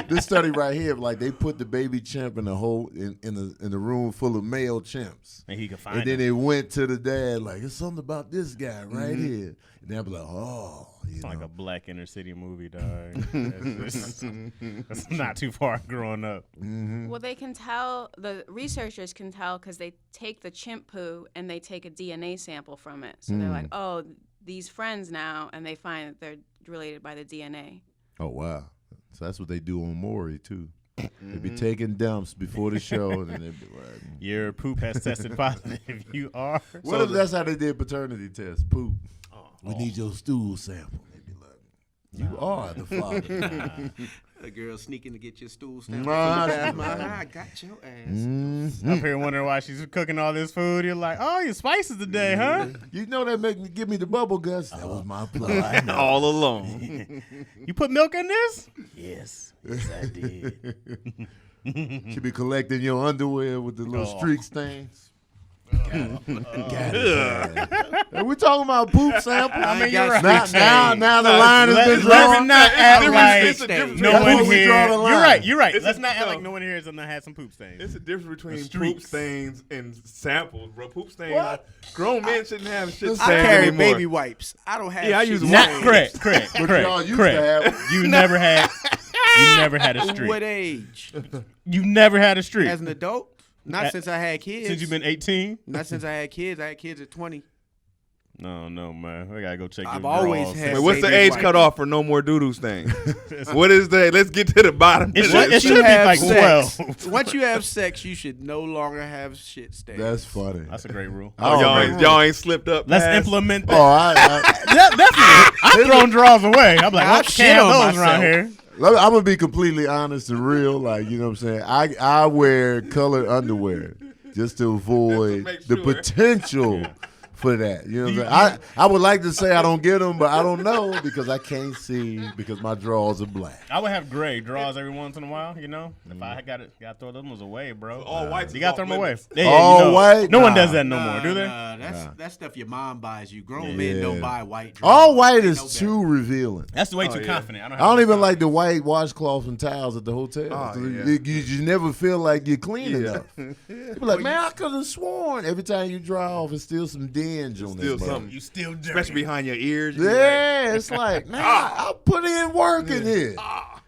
This study right here, like they put the baby chimp in a whole in a room full of male chimps,
And he could find
and then
it.
they went to the dad like, "It's something about this guy right here," and they'll be like, "Oh, you
It's
know."
like a black inner city movie, dog. That's not too far growing up.
Well, they can tell. The researchers can tell because they take the chimp poo and they take a DNA sample from it. So they're like, "Oh, these friends now," and they find that they're related by the DNA.
Oh wow! So that's what they do on Maury too. They be taking dumps before the show, and then they be like,
Your poop has tested positive. You are.
"What if that's how they did paternity test? Poop. We need your stool sample." They be like, "You are the father."
A girl sneaking to get your stool stamp.
Nah,
I got your ass.
Up here wondering why she's cooking all this food. You're like, oh, your spices today, huh?
You know that make me give me the bubble guts. That was my plan.
All alone.
You put milk in this? Yes. Yes, I did.
She be collecting your underwear with the little streak stains. Got it. Are we talking about poop samples?
I mean, you're right.
Now the line has been
Let's
drawn.
not act like
It's a difference
no
That's
one
where we
here.
draw the line.
You're right.
It's
Let's
a-
not act
no.
like no one here has not had some poop stains.
It's a difference between poop
streaks.
stains and samples, bro. Poop stains.
What?
Grown men shouldn't have shit
I
stains
carry
anymore.
baby wipes. I don't have.
Yeah, I
shit
use
stains.
one.
Correct.
But y'all used to have.
You never had. You never had a streak.
What age?
You never had a streak.
As an adult? Not since I had kids.
Since you've been 18?
Not since I had kids. I had kids at 20.
No, man. We gotta go check.
I've
your
always
draws.
had-
Wait, what's the
Say
age
this
cutoff for no more doo-doos thing? What is that? Let's get to the bottom.
It
of
should,
this.
it should be like
sex,
12.
Once you have sex, you should no longer have shit stains.
That's funny.
That's a great rule.
Oh, y'all ain't slipped up.
Let's
past-
implement
Oh,
that. Definitely. I'm throwing draws away. I'm like,
I
well,
shit
can't have
on
those around
myself.
here.
I'm gonna be completely honest and real. Like, you know what I'm saying? I wear colored underwear just to avoid
make
the
sure.
potential for that. You know what I'm saying? I would like to say I don't get them, but I don't know because I can't see because my drawers are black.
I would have gray draws every once in a while, you know? If I gotta throw those ones away, bro.
All whites
You
is
gotta
off
throw them away.
limits.
Yeah,
All
you know,
white?
No one
Nah.
does that no more, do they?
That's stuff your mom buys you. Grown men don't buy white drawers.
All white
They
is
know
too revealing.
That's way too
yeah.
confident.
I don't even like the white washcloths and towels at the hotel.
Oh, yeah.
You never feel like you're clean enough. You be like, man, I could have sworn every time you dry off, it's still some dinge on
Still
this.
something.
You still dirty.
Especially behind your ears. you be
Yeah, it's like, man, I put in work in here.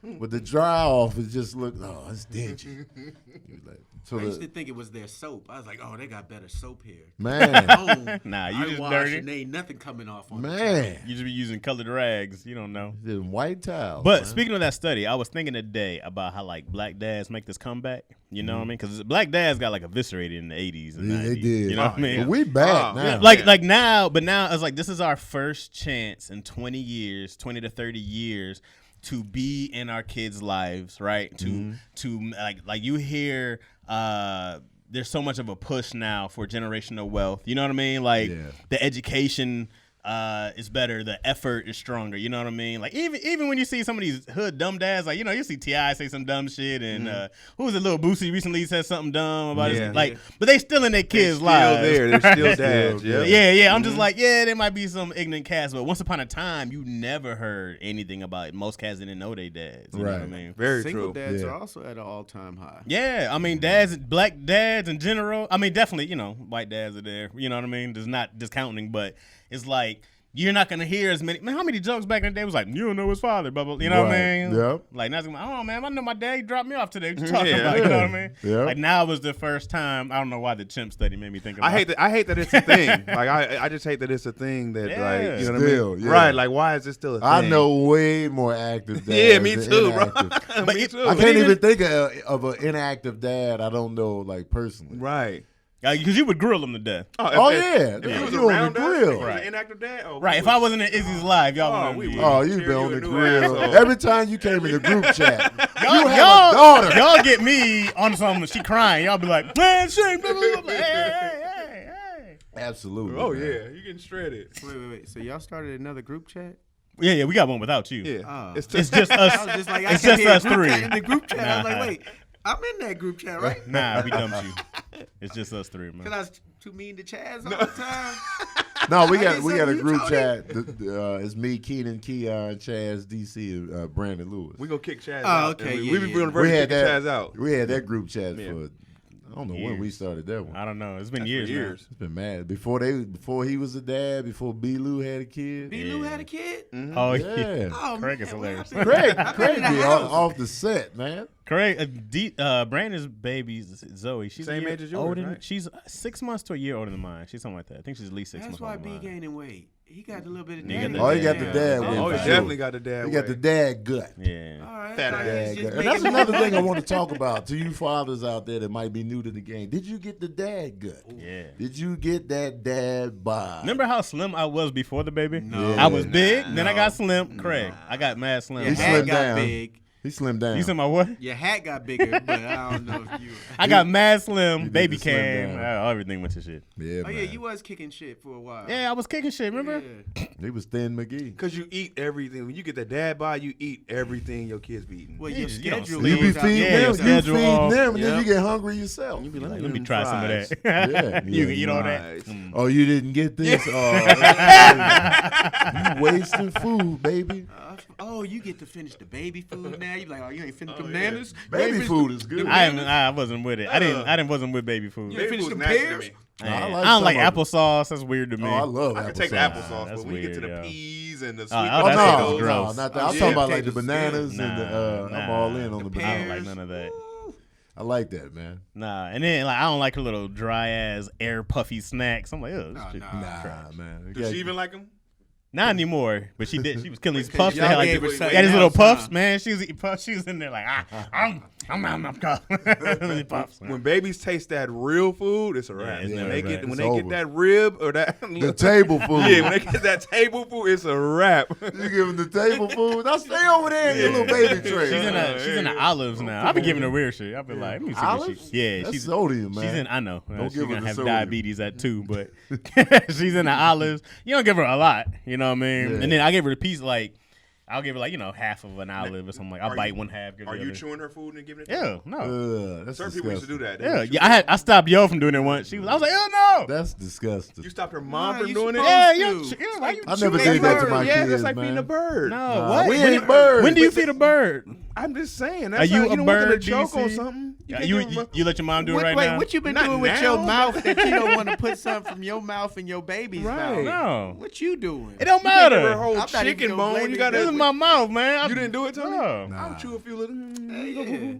But the dry off is just it's dingy. So
I used to think it was their soap. I was like, oh, they got better soap here.
man,
Home,
Nah, you
I
just
wash
dirty.
and ain't nothing coming off on the
man,
You just be using colored rags. You don't know.
the white towels.
But
man.
speaking of that study, I was thinking today about how like black dads make this comeback. You know what I mean? Because black dads got like eviscerated in the 80s and
Yeah,
90s.
they did.
You know what I mean?
But we back now.
Yeah, like now, but now it's like this is our first chance in 20 years, 20 to 30 years to be in our kids' lives, right? To like you hear there's so much of a push now for generational wealth. You know what I mean? Like the education is better, the effort is stronger. You know what I mean? Like even when you see some of these hood dumb dads, like you see T.I. say some dumb shit, and who was it? Lil Boosie recently said something dumb about his, like, but they still in their kids' lives.
They're still dads.
Yeah. I'm just like, there might be some ignorant cats, but once upon a time, you never heard anything about it. Most cats didn't know they dads. You know what I mean?
Very
Single
true.
dads are also at an all-time high.
Yeah, I mean, dads, black dads in general. I mean, definitely, white dads are there. You know what I mean? There's not discounting, but it's like you're not gonna hear as many. Man, how many jokes back in the day was like, you don't know his father, blah blah. You know what I mean?
Yep.
Like, now it's like, oh man, I know my dad. He dropped me off today. What you talking about? You know what I mean?
Yeah.
Like now was the first time. I don't know why the Chimp Study made me think about.
I hate that it's a thing. Like I just hate that it's a thing that like you know
Still,
what I mean?
yeah.
Right? Like why is it still a thing?
I know way more active dads.
Yeah, me
than
too, bro.
inactive.
Me too.
I can't even think of an inactive dad I don't know like personally.
Right.
because you would grill them to death.
Oh, yeah.
If you was
You on the
around us,
grill.
if you was
Right.
an inactive dad. Oh,
Right. If I wasn't in Izzy's live, y'all
we
would.
would.
Oh, you
Cheer
been
you
on
a
the
new
grill.
asshole.
Every time you came in the group chat, you have a
y'all,
daughter.
y'all get me on something. She crying. Y'all be like, man, shame. Blah, blah, blah. Hey.
Absolutely.
Oh
man.
yeah, you getting shredded.
Wait. So y'all started another group chat?
Yeah, we got one without you.
Yeah.
Oh.
It's just us.
I was just like,
It's just us three.
In the group chat, I was
Nah.
like, wait, I'm in that group chat, right?
Nah, we dumped you. It's just us three, man.
Because I was too mean to Chaz all the time.
No, we
I
got
did
a
something you
group
told
chat. It's me, Keenan, Keon, Chaz, DC, and Brandon Lewis.
We gonna kick Chaz
Oh,
out.
okay,
and
yeah,
we be
yeah.
doing the
We
version
had
kicking
that.
Chaz out.
We had that group chat
Yeah.
for I don't know when we started that one.
I don't know. It's been
That's
years,
for
man.
years.
It's been mad before he was a dad. Before B. Lou had a kid.
B. Lou had a kid?
Oh,
Yeah.
yeah.
Oh,
Craig
man,
is
what
hilarious.
happened?
Craig
in the
be
house.
off the set, man.
Craig, Brandon's baby, Zoe. She's
Same
a year
age as yours,
older than-
right?
She's 6 months to a year older than mine. She's something like that. I think she's at least 6
That's
months
why
older
B
than mine.
gaining weight. He got a little bit of
He got
daddy.
the
Oh, he got the
Yeah.
dad.
Oh,
weight
he
for
definitely
sure.
got the dad.
He got the
weight.
dad gut.
Yeah.
All right.
Fat
so
ass.
he's
Dad
just
gut. And
making
that's
more
another thing I
money.
want to talk about to you fathers out there that might be new to the game. Did you get the dad gut?
Yeah.
Did you get that dad bod?
Remember how slim I was before the baby?
No.
I was big, then I
No.
got slim. Craig, I got mad slim.
Your
He
hat
slimmed
got
down.
big.
He slimmed down.
You said my what?
Your hat got bigger, but I don't know if you.
I got mad
He
slim.
did
Baby
the slim
came.
down.
Everything went to shit.
Yeah,
Oh
man.
yeah, you was kicking shit for a while.
Yeah, I was kicking shit. Remember?
Yeah.
He was Thin McGee.
Cause you eat everything. When you get the dad bod, you eat everything your kids be eating.
Well,
Yeah,
your
you don't
schedule.
sleep.
You be
is out
feeding
Yeah,
there.
them,
your
you
schedule
feed
off.
them, and
Yep.
then you get hungry yourself.
You be
Like,
like,
let me try some of that.
Yeah,
you
yeah,
eat all that.
nice.
Oh, you didn't get this? Oh, you wasting food, baby.
Oh oh, you get to finish the baby food now. You like, oh, you ain't finished them nanas.
Baby food is good.
I wasn't with it. I wasn't with baby food.
You finish
food's
them
nasty to
pears?
me.
I don't like applesauce. That's weird to me.
Oh, I love
I can
applesauce.
take the applesauce,
That's
but when you get to the
weird,
peas and the sweet
oh,
Oh,
that's
no,
gross.
no, not that. I'm
Yeah.
talking about like the
Potatoes,
bananas and the. I'm all in on the
I don't
bananas.
like none of that.
I like that, man.
Nah, and then like I don't like her little dry ass air puffy snacks. I'm like, oh, this shit.
Nah, man.
Does she even like them?
Not anymore, but she did. She was killing these
Because
puffs. They
y'all
had like
gave her
they
something
had these little
else,
puffs,
huh?
man. She was eating puffs. She was in there like, I'm puffs.
When babies taste that real food, it's a wrap.
it's
when
never
they
a
get
wrap.
when
It's
they
over.
get that rib or that
The table food.
yeah, when they get that table food, it's a wrap.
You give them the table food. Now stay over there in your little baby tray.
She's in the olives now. I've been giving her weird shit. I've been like, let me see what
Olives?
she. Yeah,
That's
she's
sodium, man.
She's in. I know.
Don't
She's
give her
gonna
the
have
sodium.
diabetes at 2, but she's in the olives. You don't give her a lot. You know what I mean?
Yeah.
And then I give her the piece like. I'll give her like half of an olive or something like. I'll
Are
bite
you-
one half. Give
Are
the
you
other.
chewing her food and giving it?
Yeah, no.
That's
Certain people used to do that. They
Yeah,
would chew-
I stopped Yo from doing it once. I was like, oh no.
That's disgusting.
You stopped her mom
Nah,
from
you
doing it.
supposed
Yeah,
to.
yeah. Why you
I never
chewing
did that to
bird?
my
Yeah,
kids,
that's like
man.
feeding a bird.
No, what?
we ain't birds.
When do you feed a bird?
I'm just saying.
Are
That's
you
like,
a
you don't want them to
bird,
choke on
DC?
something.
Yeah,
can't
you
give them a-
you let your mom do it right now?
What you been
Not
doing with your
now.
mouth that you don't want to put something from your mouth in your baby's
Right.
mouth?
No.
What you doing?
It don't
You can't give her
matter.
a whole
I'm not even
chicken
gonna
bone.
blame
You
you.
got
This is
to.
my mouth, man.
You didn't do it to me.
No.
I'll chew a few little.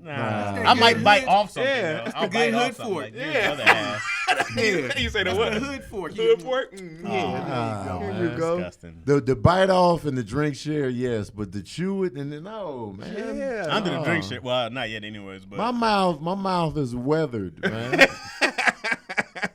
I might bite off something.
Yeah.
though.
That's
I'll
the
bite
good
off
hood
something,
fork.
like, give
Yeah.
the other half.
You say the
That's
what?
the hood fork.
Hood pork.
Ah,
Here
man.
you go.
Disgusting.
The bite off and the drink share, yes, but the chew it and then no, man.
Yeah.
Under the drink
Oh.
shit. Well, not yet, anyways. But
My mouth is weathered, man.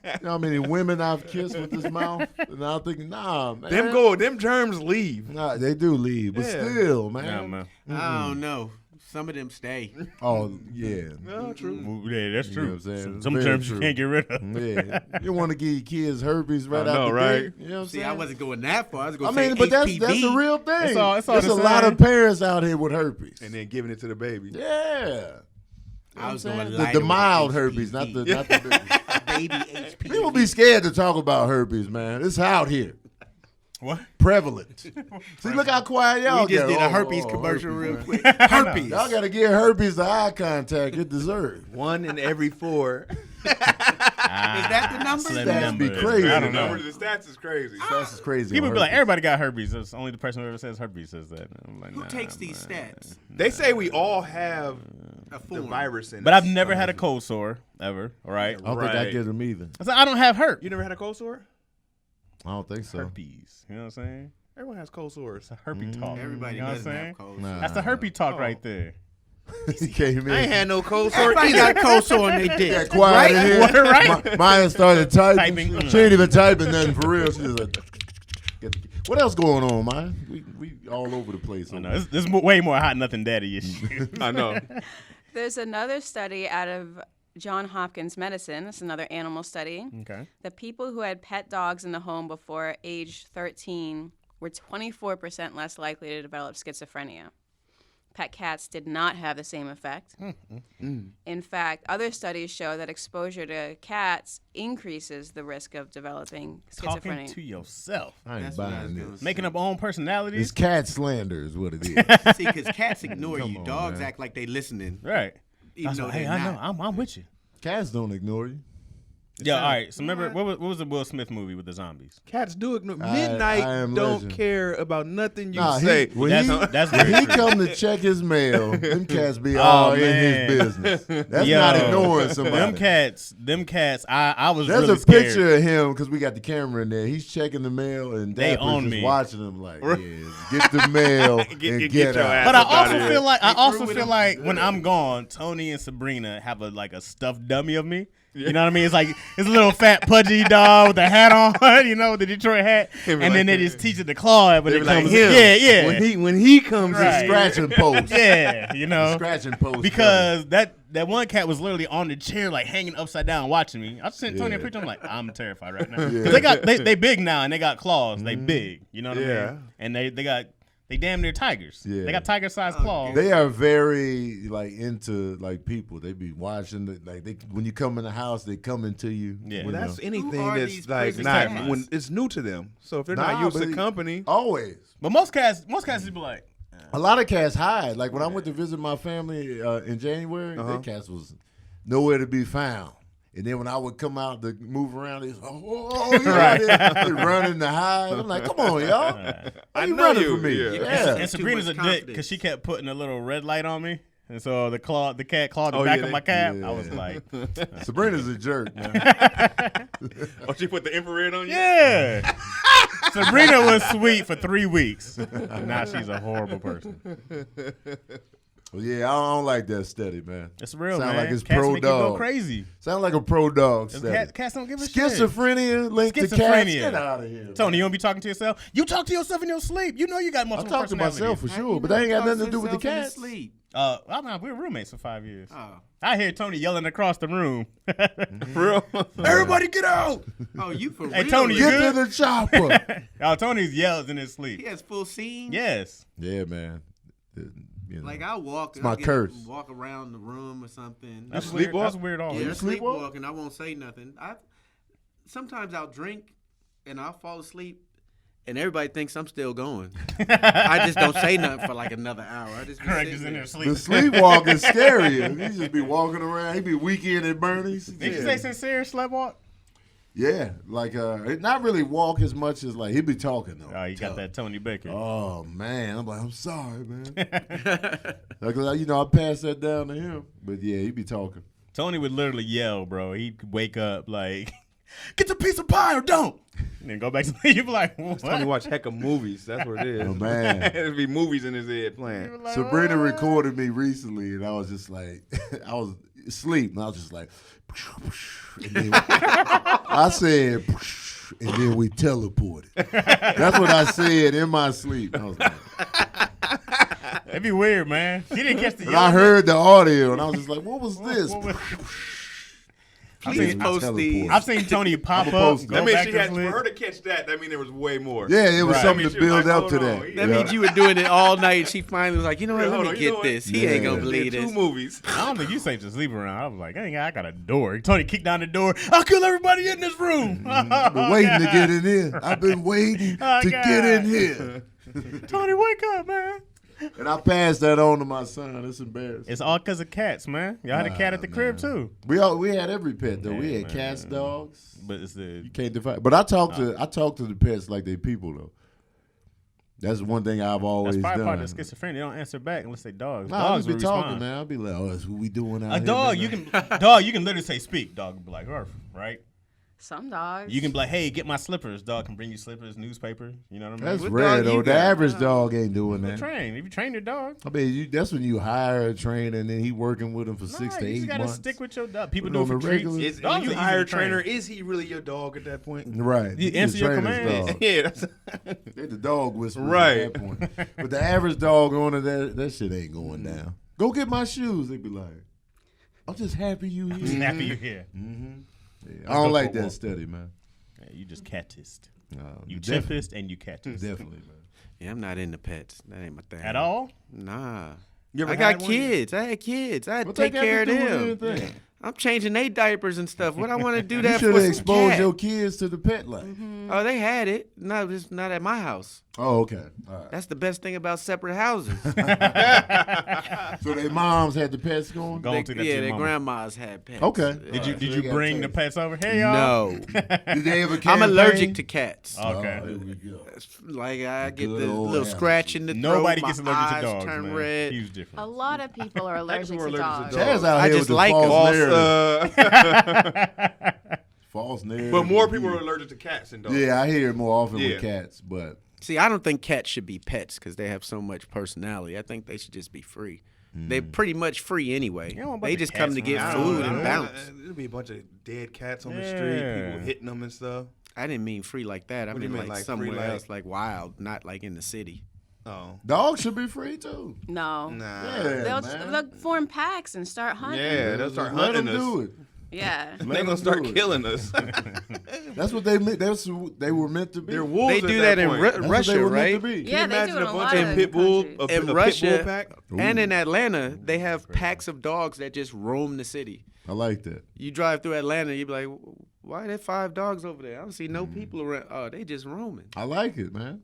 You know how many women I've kissed with this mouth? And I'm thinking, nah, man.
Them germs leave.
Nah, they do leave, but
Yeah.
still, man.
yeah, man.
I don't know. Some of them stay.
Oh, yeah.
No, true.
Well, yeah, that's
You
true.
know what I'm saying?
Some
Very
germs
true.
you can't get rid of.
Yeah. You want to give your kids herpes right
I
out
know,
the
right?
gate? You know what I'm
See,
saying?
I wasn't going that far. I was
I
going to say
mean, but that's
HPV.
the real thing.
It's all
There's
the
a lot
same.
of parents out here with herpes.
And then giving it to the baby.
Yeah.
I was
I'm
going
saying?
lighter
the mild
with
herpes, not the
HPV.
not the big.
baby HPV.
People be scared to talk about herpes, man. It's out here.
What?
Prevalent. See, look how quiet y'all
We just
get.
did a
Oh,
herpes
oh,
commercial
herpes,
real
man.
quick. Herpes.
Y'all got to give herpes the eye contact it deserves.
1 in every 4.
Is that the number?
Slim
That'd be
numbers.
crazy.
I
The
don't know.
number of the stats is crazy.
That's crazy.
People
on
be like,
herpes.
everybody got herpes. That's only the person who ever says herpes says that. I'm like,
Who
nah,
takes these
man.
stats?
They say we all have
A
the
form.
virus in
But
us.
I've never had a cold sore ever. All right.
I don't think I
Right.
get them either.
I said I don't have herpes.
You never had a cold sore?
I don't think so.
Herpes. You know what I'm saying?
Everyone has cold sores.
It's a herpes talk.
Everybody
you know what I'm
doesn't
saying?
have cold.
Nah.
That's the herpes talk
Oh.
right there.
He came in.
I ain't had no cold sore
Everybody
either.
got cold sore on their dick.
got quiet in here.
Right?
Maya started typing.
Typing.
She ain't even typing nothing for real. She just like, what else going on, Maya? We all over the place.
I know. This is way more hot nothing daddy issue.
I know.
There's another study out of Johns Hopkins Medicine. It's another animal study.
Okay.
The people who had pet dogs in the home before age 13 were 24% less likely to develop schizophrenia. Pet cats did not have the same effect. In fact, other studies show that exposure to cats increases the risk of developing
Talking
schizophrenia.
to yourself.
I ain't
That's what I was
buying
gonna
this.
say.
Making up own
It's
personalities.
cat slander is what it is.
See, because cats ignore
Come
you.
on,
Dogs
man.
act like they listening,
Right.
even
That's
though
what,
they're
hey, I know.
not.
I'm with you.
Cats don't ignore you.
Yeah, all right. So remember, what was the Will Smith movie with the zombies?
Cats do ignore.
I
Midnight
am
don't
legend.
care about nothing you
Nah,
say.
when
That's
when
very
he
true.
come to check his mail, them cats be all in
man.
his business. That's
Yo,
not ignoring somebody.
Them cats. I was
There's
really
a
scared.
picture of him because we got the camera in there. He's checking the mail and
They
Dapper's
own
just
me.
watching him like, yeah, get the mail and
Get
get
your
out.
ass
But I
up outta
also
here.
feel like
with him.
when I'm gone, Tony and Sabrina have a stuffed dummy of me. You know what I mean? It's like it's a little fat pudgy dog with a hat on, you know, with the Detroit hat, and
like-
then they just teach it to Claude when
They
it
be like
comes.
him.
Yeah.
When he comes
Right.
in,
Scratching post.
Yeah, you know,
Scratching post.
because that one cat was literally on the chair, like hanging upside down, watching me. I sent Tony a
Yeah.
picture. I'm like, I'm terrified right now. 'Cause
Yeah.
they big now, and they got claws. They big, you know what I
Yeah.
mean? And they damn near tigers.
Yeah.
They got tiger-sized claws.
They are very like into like people. They be watching when you come in the house, they come into you.
Yeah.
you
well, that's
know.
anything
Who are
that's
these
like
prison
not
cats?
when it's new to them. So if they're
Nah,
not used
but
to company,
always.
But most cats just be like,
A lot of cats hide. Like when I went to visit my family in January, their cats was nowhere to be found. And then when I would come out to move around, they they running to hide. I'm like, come on, y'all. Why you running from me? Yeah.
And Sabrina's a dick because she kept putting a little red light on me. And so the cat clawed the back of my cap. I was like,
Sabrina's a jerk, man.
She put the infrared on you?
Yeah. Sabrina was sweet for 3 weeks. Now she's a horrible person.
Well, yeah, I don't like that study, man.
It's real,
Sound
man.
like it's
Cats
pro
make you go
dog.
crazy.
Sound like a pro dog study.
Cats don't give a shit.
Schizophrenia linked to cats. Get out of here.
Tony, you don't be talking to yourself? You talk to yourself in your sleep. You know you got
I
multiple
talk to myself for sure, but that ain't got nothing to do with the cats.
Sleep.
We were roommates for 5 years.
Oh.
I hear Tony yelling across the room.
For real?
Everybody get out!
Oh, you for real?
Hey, Tony, you
Get to
good?
the chopper.
Tony yells in his sleep.
He has full scene.
Yes.
Yeah, man. You know.
Like I'll walk.
It's my curse.
Walk around the room or something.
That's
sleepwalk?
weird. That's weird. All
Yeah,
sleepwalk?
sleepwalking. I won't say nothing. Sometimes I'll drink and I'll fall asleep, and everybody thinks I'm still going. I just don't say nothing for like another hour. I just be
Correct,
sitting
just in
there.
there sleep.
The sleepwalk is scarier. He just be walking around. He be weekend at Bernie's.
Did you say sincere sleptwalk?
Yeah, like not really walk as much as like he be talking though.
Oh, you got that Tony Baker.
Oh man, I'm like, I'm sorry, man. Like, I passed that down to him, but yeah, he be talking.
Tony would literally yell, bro. He'd wake up like, "Get the piece of pie or don't," and then go back to sleep. You'd be like, "What?"
Tony watch heck of movies. That's what it is.
Oh man,
There'd be movies in his head playing.
Like,
Sabrina
"What?"
recorded me recently, and I was just like, I was asleep, and I was just like, and then I said, and then we teleported. That's what I said in my sleep. I was like,
It'd be weird, man. He didn't catch the
and
yelling.
I heard the audio, and I was just like, what was this?
What was-
Please post these.
I've seen Tony pop
I'ma
up,
post
go
That means
back
she
to
had for
sleep.
her to catch that. That means there was way more.
Yeah, it was
Right.
something
I
to
mean, she was
build
like,
up to
hold on.
that.
That
Yeah.
means you were doing it all night, and she finally was like, you know what?
Yeah,
Let
hold
me
on, you know
get
what?
this. He
Yeah.
ain't gonna
Did
believe
2
this.
movies.
I don't think you say to sleep around. I was like, hey, I got a door. Tony kicked down the door. I'll kill everybody in this room.
I've been waiting to get in here. I've been waiting
Oh,
to
God.
get in here.
Tony, wake up, man.
And I passed that on to my son. It's embarrassing.
It's all because of cats, man. Y'all had a cat at the crib, too.
We had every pet though. We had cats, dogs.
But it's the
You can't define. But I talk to the pets like they people though. That's one thing I've always
that's probably
done.
part of the schizophrenia. They don't answer back unless they dogs.
Nah, I'll
Dogs
just be
will
talking,
respond.
man. I'll be like, oh, that's what we doing out
A
here.
dog, you can literally say speak. Dog will be like, "Arf," right?
Some dogs.
You can be like, hey, get my slippers. Dog can bring you slippers, newspaper. You know what I mean?
That's
What
rare
dog
though.
you
The
got?
average dog ain't doing that.
Train. If you train your dog.
I mean, that's when you hire a trainer and then he working with him for 6 to
you
8
just gotta
months.
stick with your dog. People
Put
do it
on
for
the
treats.
regular-
When
Dogs
you
are easy
hire a
to train.
trainer, is he really your dog at that point?
Right.
You
The
answer your
trainer's
commands.
dog.
Yeah, that's
They the dog whisperer
Right.
at that point. But the average dog owner, that shit ain't going down. Go get my shoes. They be like, I'm just happy you
Just
here.
happy you're here.
Yeah, I don't like that study, man.
Yeah, you just catist. You
definitely,
chimpist and you catist.
definitely, man.
Yeah, I'm not into pets. That ain't my thing.
At all?
Nah.
You ever
I got
had one?
kids. I had kids. I had to
What
take
they got
care of
to do with
them.
anything?
I'm changing their diapers and stuff. What I want to do
You
that
should
for
have
some
exposed
cat.
your kids to the pet life.
Oh, they had it. No, just not at my house.
Oh, okay. All right.
That's the best thing about separate houses.
So their moms had the pets going?
Go on to that to
Yeah,
your
their
mama.
grandmas had pets.
Okay.
Did you
So
did
they
you
got
bring the
taste.
pets over? Hey y'all.
No.
Did they ever
I'm
campaign?
allergic to cats.
Okay.
Oh, here we go.
Like I get
Good
the
old
little
allergies.
scratch in the throat.
Nobody
my
gets allergic to
eyes
dogs,
turn
man.
red.
Huge difference.
A lot of people are allergic
People
to
are allergic
dogs.
to dogs.
Chaz out
I
here
just
with
like
the
'em.
false
False,
narrative. False narrative.
but more people are allergic to cats than dogs.
Yeah, I hear it more often
Yeah.
with cats, but
See, I don't think cats should be pets because they have so much personality. I think they should just be free. They're pretty much free anyway.
You don't want a
They
bunch
just
of
come
cats
to get
around.
food
I
and
don't
bounce.
know. There'll be a bunch of dead cats on the
Yeah.
street, people hitting them and stuff.
I didn't mean free like that. I
What do you
mean
mean,
like
like
somewhere
free, like-
else, like wild, not like in the city.
Oh,
dogs should be free too.
No.
nah.
Yeah, man.
They'll form packs and start hunting.
Yeah, they'll start
Let them
hunting us.
do it.
Yeah.
They're
Let
gonna
them
start
do it.
killing us.
That's what they meant. That's what they were meant to be.
They're wolves.
They
at
do that in
point.
That's what they
Russia,
were
right?
meant to be.
Yeah,
Can you
they do
imagine
it in
a
a
bunch
lot
of
of
pit bull,
countries.
a
In
pit bull
Russia
pack?
and in Atlanta, they have packs of dogs that just roam the city.
I like that.
You drive through Atlanta, you be like, why are there 5 dogs over there? I don't see no people around. Oh, they just roaming.
I like it, man.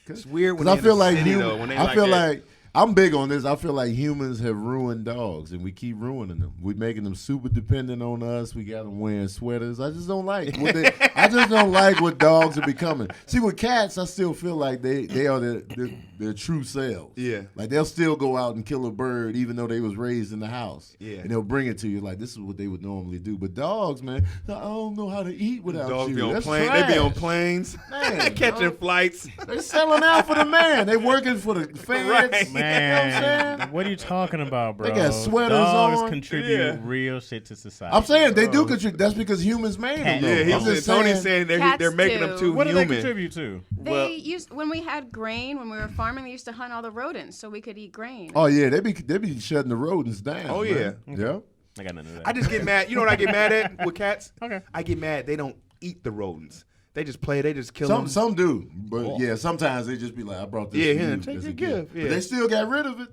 It's weird when
I feel like
I
feel like I'm big on this. I feel like humans have ruined dogs, and we keep ruining them. We're making them super dependent on us. We got them wearing sweaters. I just don't like what dogs are becoming. See, with cats, I still feel like they are their true selves.
Yeah.
Like they'll still go out and kill a bird, even though they was raised in the house.
Yeah.
And they'll bring it to you like this is what they would normally do. But dogs, man, I don't know how to eat without
dogs
you.
be on
That's
planes.
trash.
They be on planes,
Man,
catching flights.
They selling out for the man. They working for the fans.
Right.
Man,
You know what I'm saying?
what are you talking about, bro?
They got sweaters
Dogs
on.
contribute
Yeah.
real shit to society.
I'm saying they do contribute. That's because humans made them.
Yeah,
though. I'm
he's
just
Tony's
saying,
saying
Cats
they're making them
do.
too
What do they
human.
contribute to?
They used when we had grain when we were farming. They used to hunt all the rodents so we could eat grain.
oh yeah, they be shutting the rodents down.
Oh,
man.
yeah.
Yeah.
I got none of that.
I just get mad. You know what I get mad at with cats?
Okay.
I get mad they don't eat the rodents. They just play. They just kill
Some
them.
some do, but yeah, sometimes they just be like, I brought this.
Yeah,
for
here,
you
take
as
your
a gift.
gift, yeah.
But they still got rid of it.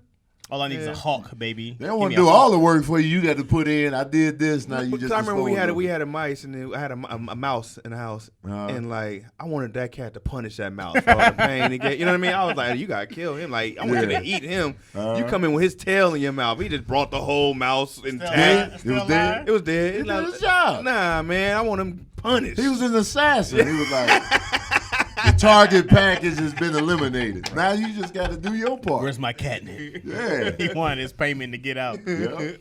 All I need is a hawk, baby.
They don't want to do all the work for you. You got to put in. I did this. Now you
Because
just.
I remember
dispose of
we
it.
had a mice and I had a mouse in the house and like I wanted that cat to punish that mouse for all the pain he get. You know what I mean? I was like, you gotta kill him. Like I want you to eat him. You come in with his tail in your mouth. He just brought the whole mouse intact.
It was dead.
It was dead.
He did his job.
Nah, man, I want him punished.
He was an assassin. He was like, the target package has been eliminated. Now you just got to do your part.
Where's my catnip?
Yeah.
He wanted his payment to get out.
Yeah.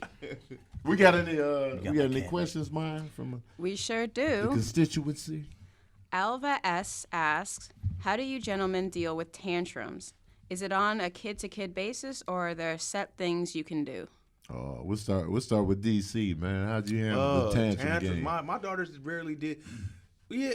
We got any questions, Maya, from
We sure
the
do.
constituency?
Alva S asks, how do you gentlemen deal with tantrums? Is it on a kid-to-kid basis, or are there set things you can do?
Oh, we'll start with DC, man. How'd you handle the tantrum game?
My daughters rarely did. Yeah,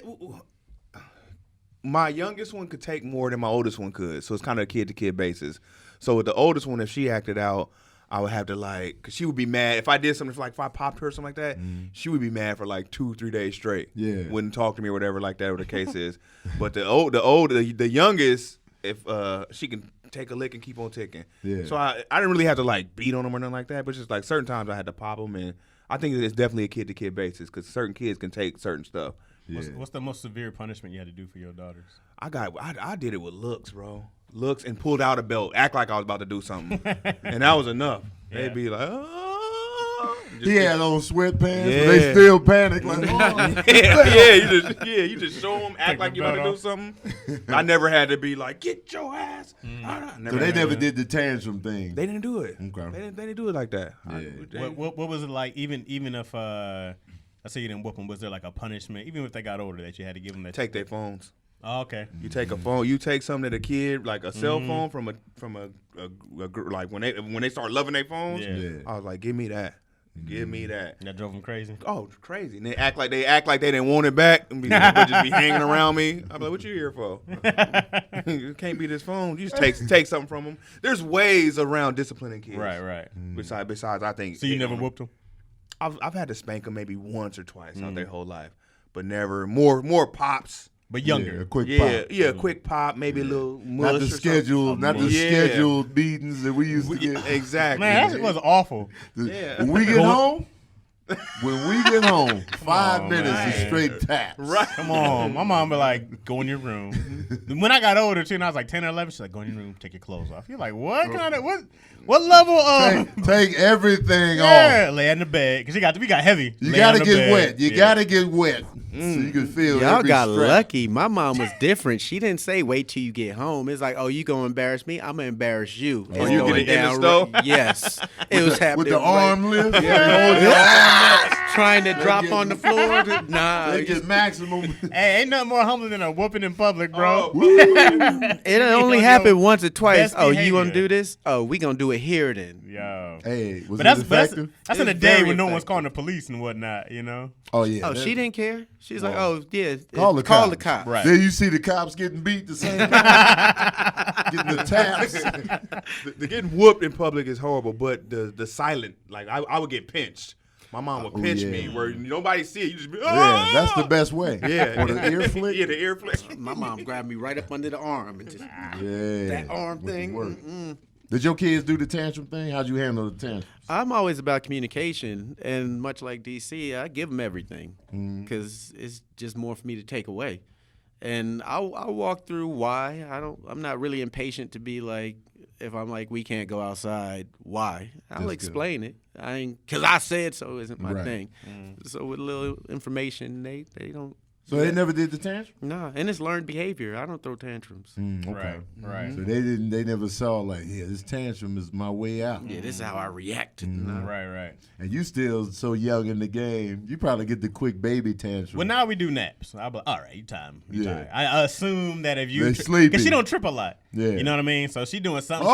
my youngest one could take more than my oldest one could, so it's kind of a kid-to-kid basis. So with the oldest one, if she acted out, I would have to because she would be mad if I did something if I popped her or something like that. She would be mad for like 2-3 days straight.
Yeah,
wouldn't talk to me or whatever like that, or the case is. But the youngest, if she can take a lick and keep on ticking. Yeah. So I didn't really have to beat on them or nothing like that, but just certain times I had to pop them, and I think it's definitely a kid-to-kid basis because certain kids can take certain stuff.
Yeah.
What's the most severe punishment you had to do for your daughters?
I did it with looks, bro. Looks and pulled out a belt, act like I was about to do something, and that was enough.
Yeah.
They'd be like, oh.
He had on sweatpants,
Yeah.
but they still panic like, oh.
You just show them, act like you're about to do something. I never had to be like, get your ass.
So they never did the tantrum thing.
They didn't do it.
Okay.
They didn't do it like that.
Yeah.
What was it like? Even if let's say you didn't whoop them, was there like a punishment, even if they got older, that you had to give them? That
Take their phones.
Oh, okay.
You take a phone. You take something that a kid like a cell phone from a like when they start loving their phones.
Yeah.
I was like, give me that. Give me that.
That drove them crazy.
Oh, it's crazy. And they act like they didn't want it back and they just be hanging around me. I'm like, what you here for? It can't be this phone. You just take something from them. There's ways around disciplining kids.
Right.
Besides, I think.
So you never whooped them?
I've had to spank them maybe once or twice out their whole life, but never more pops.
But younger.
Yeah, a quick pop.
A quick pop, maybe a little mush.
Not the scheduled beatings that we used to get.
Exactly.
Man, that was awful.
When we get home, 5 minutes
man.
is straight taps.
Right.
Come on. My mom be like, go in your room. When I got older, too, and I was like 10 or 11, she's like, go in your room, take your clothes off. You're like, what kind of, what level of?
Take everything off.
Yeah, lay in the bed. Because we got heavy.
You
Lay
got to
on the
get
bed.
wet. You got to get wet so you can feel
Y'all
every
got
strap.
lucky. My mom was different. She didn't say wait till you get home. It's like, oh, you gonna embarrass me? I'm gonna embarrass you.
Oh,
It's
you
going
get it in the
down
stove?
Yes, it was happening
With the
right-
arm lift. Hold your arm up.
trying to drop on the floor. Nah,
They get maximum.
Hey, ain't nothing more humbling than a whooping in public, bro.
it only
Yo,
happened once or twice.
best
Oh, you gonna
behavior.
do this? Oh, we gonna do it here then.
Yo.
Hey, was
But
it
that's
effective?
in a
It's
day
very
when no one's
effective.
calling the police and whatnot, you know?
Oh, yeah.
Oh, she didn't care. She's like, oh yeah,
Call the
call the
cops.
cops.
Right.
Then you see the cops getting beat the same time. Getting the taps.
The getting whooped in public is horrible, but the silent, like I would get pinched. My mom would pinch me where nobody see it. You just be,
Yeah, that's the best way.
Yeah.
Or the ear flick.
Yeah, the ear flick.
My mom grabbed me right up under the arm and just
Yeah.
that arm
with the
thing.
work. Did your kids do the tantrum thing? How'd you handle the tantrum?
I'm always about communication, and much like DC, I give them everything
Mm-hmm.
because it's just more for me to take away. and I'll walk through why. I'm not really impatient to be like, if I'm like, we can't go outside, why? I'll explain it. I ain't, because I said so isn't my thing. So with a little information, they don't.
So they never did the tantrum?
Nah, and it's learned behavior. I don't throw tantrums.
Okay.
Right.
So they never saw like, yeah, this tantrum is my way out.
Yeah, this is how I react to
Right.
And you still so young in the game, you probably get the quick baby tantrum.
Well, now we do naps. I'll be like, all right, you time.
Yeah.
I assume that if you
They sleepy.
because she don't trip a lot.
Yeah.
You know what I mean? So she doing something.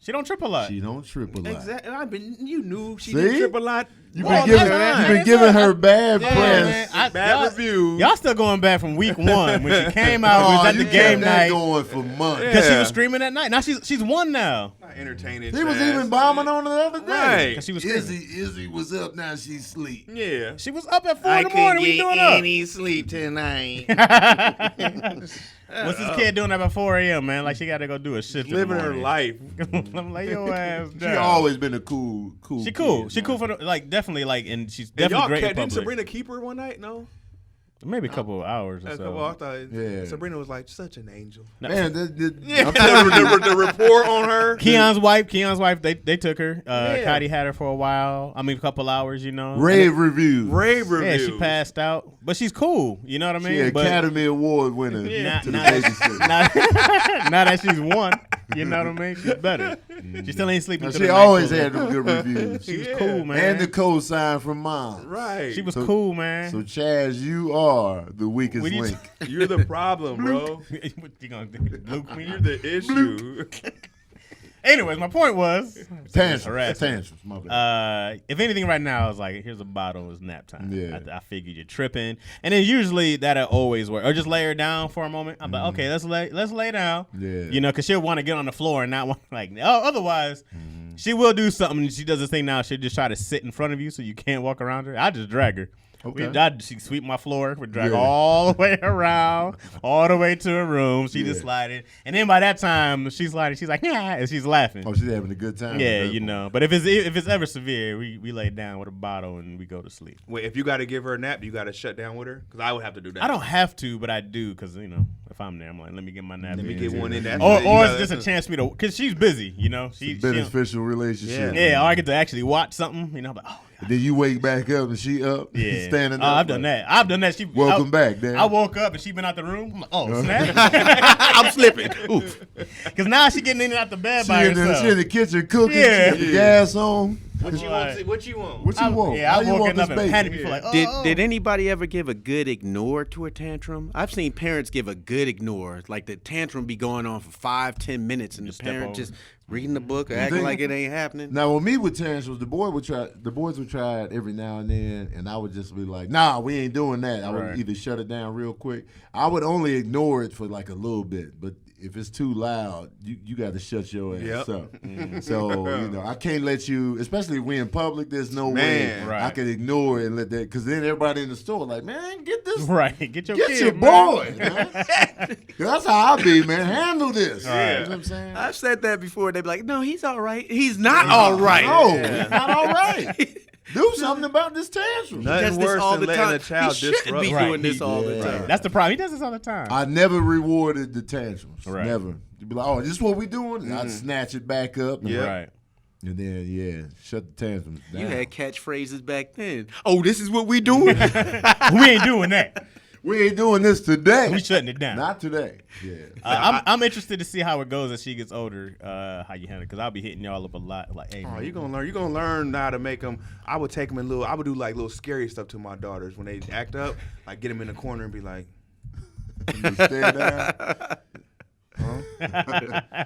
She don't trip a lot.
She don't trip a lot.
Exactly. You knew she
See?
didn't trip a lot.
You've been giving her bad press.
Man,
Bad reviews.
Y'all still going back from week 1 when she came out. We was at the game night
going for months.
because she was screaming at night. Now she's won now.
Not entertaining.
He was even bombing on her the other day.
Right.
Because she was screaming.
Izzy was up, now she's asleep.
Yeah.
She was up at 4 in the morning. What you doing up?
any sleep tonight.
What's this kid doing up at 4 a.m., man? Like she got to go do a shift. in the
Living her
morning.
life.
I'm like, your ass
She
down.
always been a cool.
She cool.
kid,
She
man.
cool for the, like definitely like, and she's
And
definitely
y'all
great in
didn't
public.
Sabrina keep her one night? No.
Maybe a couple of hours or
I
so.
thought Sabrina was like such an angel.
Man,
Yeah. the report on her.
Keon's wife, they took her.
Yeah.
Cotty had her for a while. I mean, a couple hours, you know.
rave reviews.
Rave
Yeah,
reviews.
she passed out, but she's cool. You know what I mean?
She
But
Academy Award winner
now,
to the
now,
babysitter.
now that she's won, you know what I mean? She's better. She still ain't sleeping.
Now,
to
she
the
always
night
had them good reviews.
She was
Yeah.
cool, man.
And the co-sign from mom.
Right.
She was cool, man.
So Chaz, you are the weakest
What do you-
link.
You're the problem, bro.
What you gonna do? Luke me?
You're the issue.
Anyways, my point was
Tantrums.
harassment.
Tantrums. My bad.
If anything, right now, I was like, here's a bottle, it's nap time.
Yeah.
I figured you're tripping, and then usually that'll always work. Or just lay her down for a moment. I'm like, okay, let's lay down.
Yeah.
You know, because she'll want to get on the floor and not want like. Oh, otherwise, she will do something. She does this thing now. She'll just try to sit in front of you so you can't walk around her. I just drag her.
Okay.
She sweep my floor. We drag
Yeah.
all the way around, all the way to her room. She just slided, and then by that time she's sliding. She's like, yeah, and she's laughing.
Oh, she's having a good time.
Yeah,
with
you
that
know. But if it's ever severe, we lay down with a bottle and we go to sleep.
Wait, if you got to give her a nap, you got to shut down with her? Because I would have to do that.
I don't have to, but I do because if I'm there, I'm like, let me get my nap.
Let me
in.
get one in. That's
Or
you gotta-
it's just a chance for me to, because she's busy, you know.
It's a beneficial relationship.
Yeah, or I get to actually watch something, you know. I'm like, oh, God.
Then you wake back up and she up,
Yeah,
standing up.
I've done that. She
Welcome back, Dan.
I woke up and she been out the room. I'm like, oh snap!
I'm slipping. Oof.
Because now she getting in and out the bed by
She in
herself.
the kitchen cooking.
Yeah.
She got the gas on.
What you want? What you want?
What you want?
Yeah,
How
I
you
woke
want
up
this
and
baby?
panicked before like, oh.
Did anybody ever give a good ignore to a tantrum? I've seen parents give a good ignore, like the tantrum be going on for 5-10 minutes, and
Just
the
step
parent
over.
just reading the book or acting
think-
like it ain't happening.
Now, with me with tantrums, the boys would try it every now and then, and I would just be like, nah, we ain't doing that. I would
Right.
either shut it down real quick. I would only ignore it for like a little bit, but if it's too loud, you got to shut your ass
Yep.
up. So, I can't let you, especially when in public, there's no way
Man.
I can ignore it and let that, because then everybody in the store like, man, get this,
Right, get your
get
kid,
your
man.
boy, man. That's how I be, man. Handle this.
Right.
You know what I'm saying?
I've said that before. They be like, no, he's all right. He's not all right.
No, it's not all right. Do something about this tantrum.
Nothing
does this
worse
all
than
the
letting
time.
a child
He shouldn't
disrupt.
be
Right.
doing this all the
Yeah.
time.
That's the problem. He does this all the time.
I never rewarded the tantrums.
Right.
Never. You'd be like, oh, this is what we doing? And I'd snatch it back up.
Yeah.
Right.
And then, shut the tantrums down.
You had catchphrases back then. Oh, this is what we doing?
We ain't doing that.
We ain't doing this today.
We shutting it down.
Not today. Yeah.
I'm interested to see how it goes as she gets older. How you handle it? Because I'll be hitting y'all up a lot. Like, hey,
Oh,
man,
you gonna learn. You gonna learn how to make them. I would take them in little. I would do like little scary stuff to my daughters when they act up. Like get them in the corner and be like,
You stare down.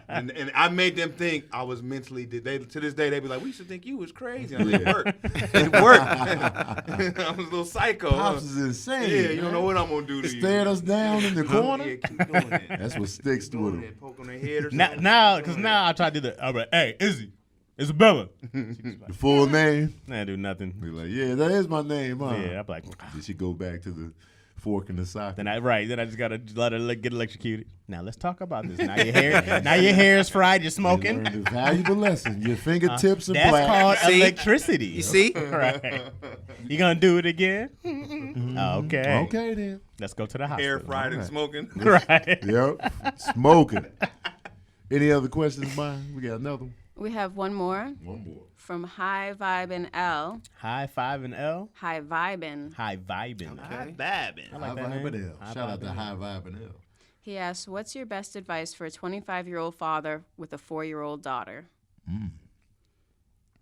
and I made them think I was mentally. They to this day they be like, we used to think you was crazy. And it worked. It worked. I was a little psycho.
Pops is insane.
Yeah, you don't
man.
know what I'm gonna do to you.
Stared us down in the corner.
Yeah, keep doing that.
That's what sticks
Keep
with
doing
them.
that. Poke on their head or
now,
something.
because now I try to do the. I'm like, hey, Izzy, Isabella.
The full name.
Nah, do nothing.
Be like, yeah, that is my name, huh?
Yeah, I'm like,
Did she go back to the fork in the socket.
Then I just gotta let her get electrocuted. Now let's talk about this. Now your hair is fried. You're smoking.
You learned a valuable lesson. Your fingertips are
That's
black.
called
See?
electricity.
You see?
Right. You gonna do it again? Okay.
Okay then.
Let's go to the hospital.
Air fried and smoking.
Right.
Yep. Smoking. Any other questions, Mine? We got another one.
We have one more
One more.
from High Vibin' L.
High five and L.
High Vibin'.
High vibing.
Okay. Babbing.
I like
High
that
Vibe
name.
and L.
High
Shout out to
Vibe and L.
High Vibe and L.
He asks, what's your best advice for a 25-year-old father with a 4-year-old daughter?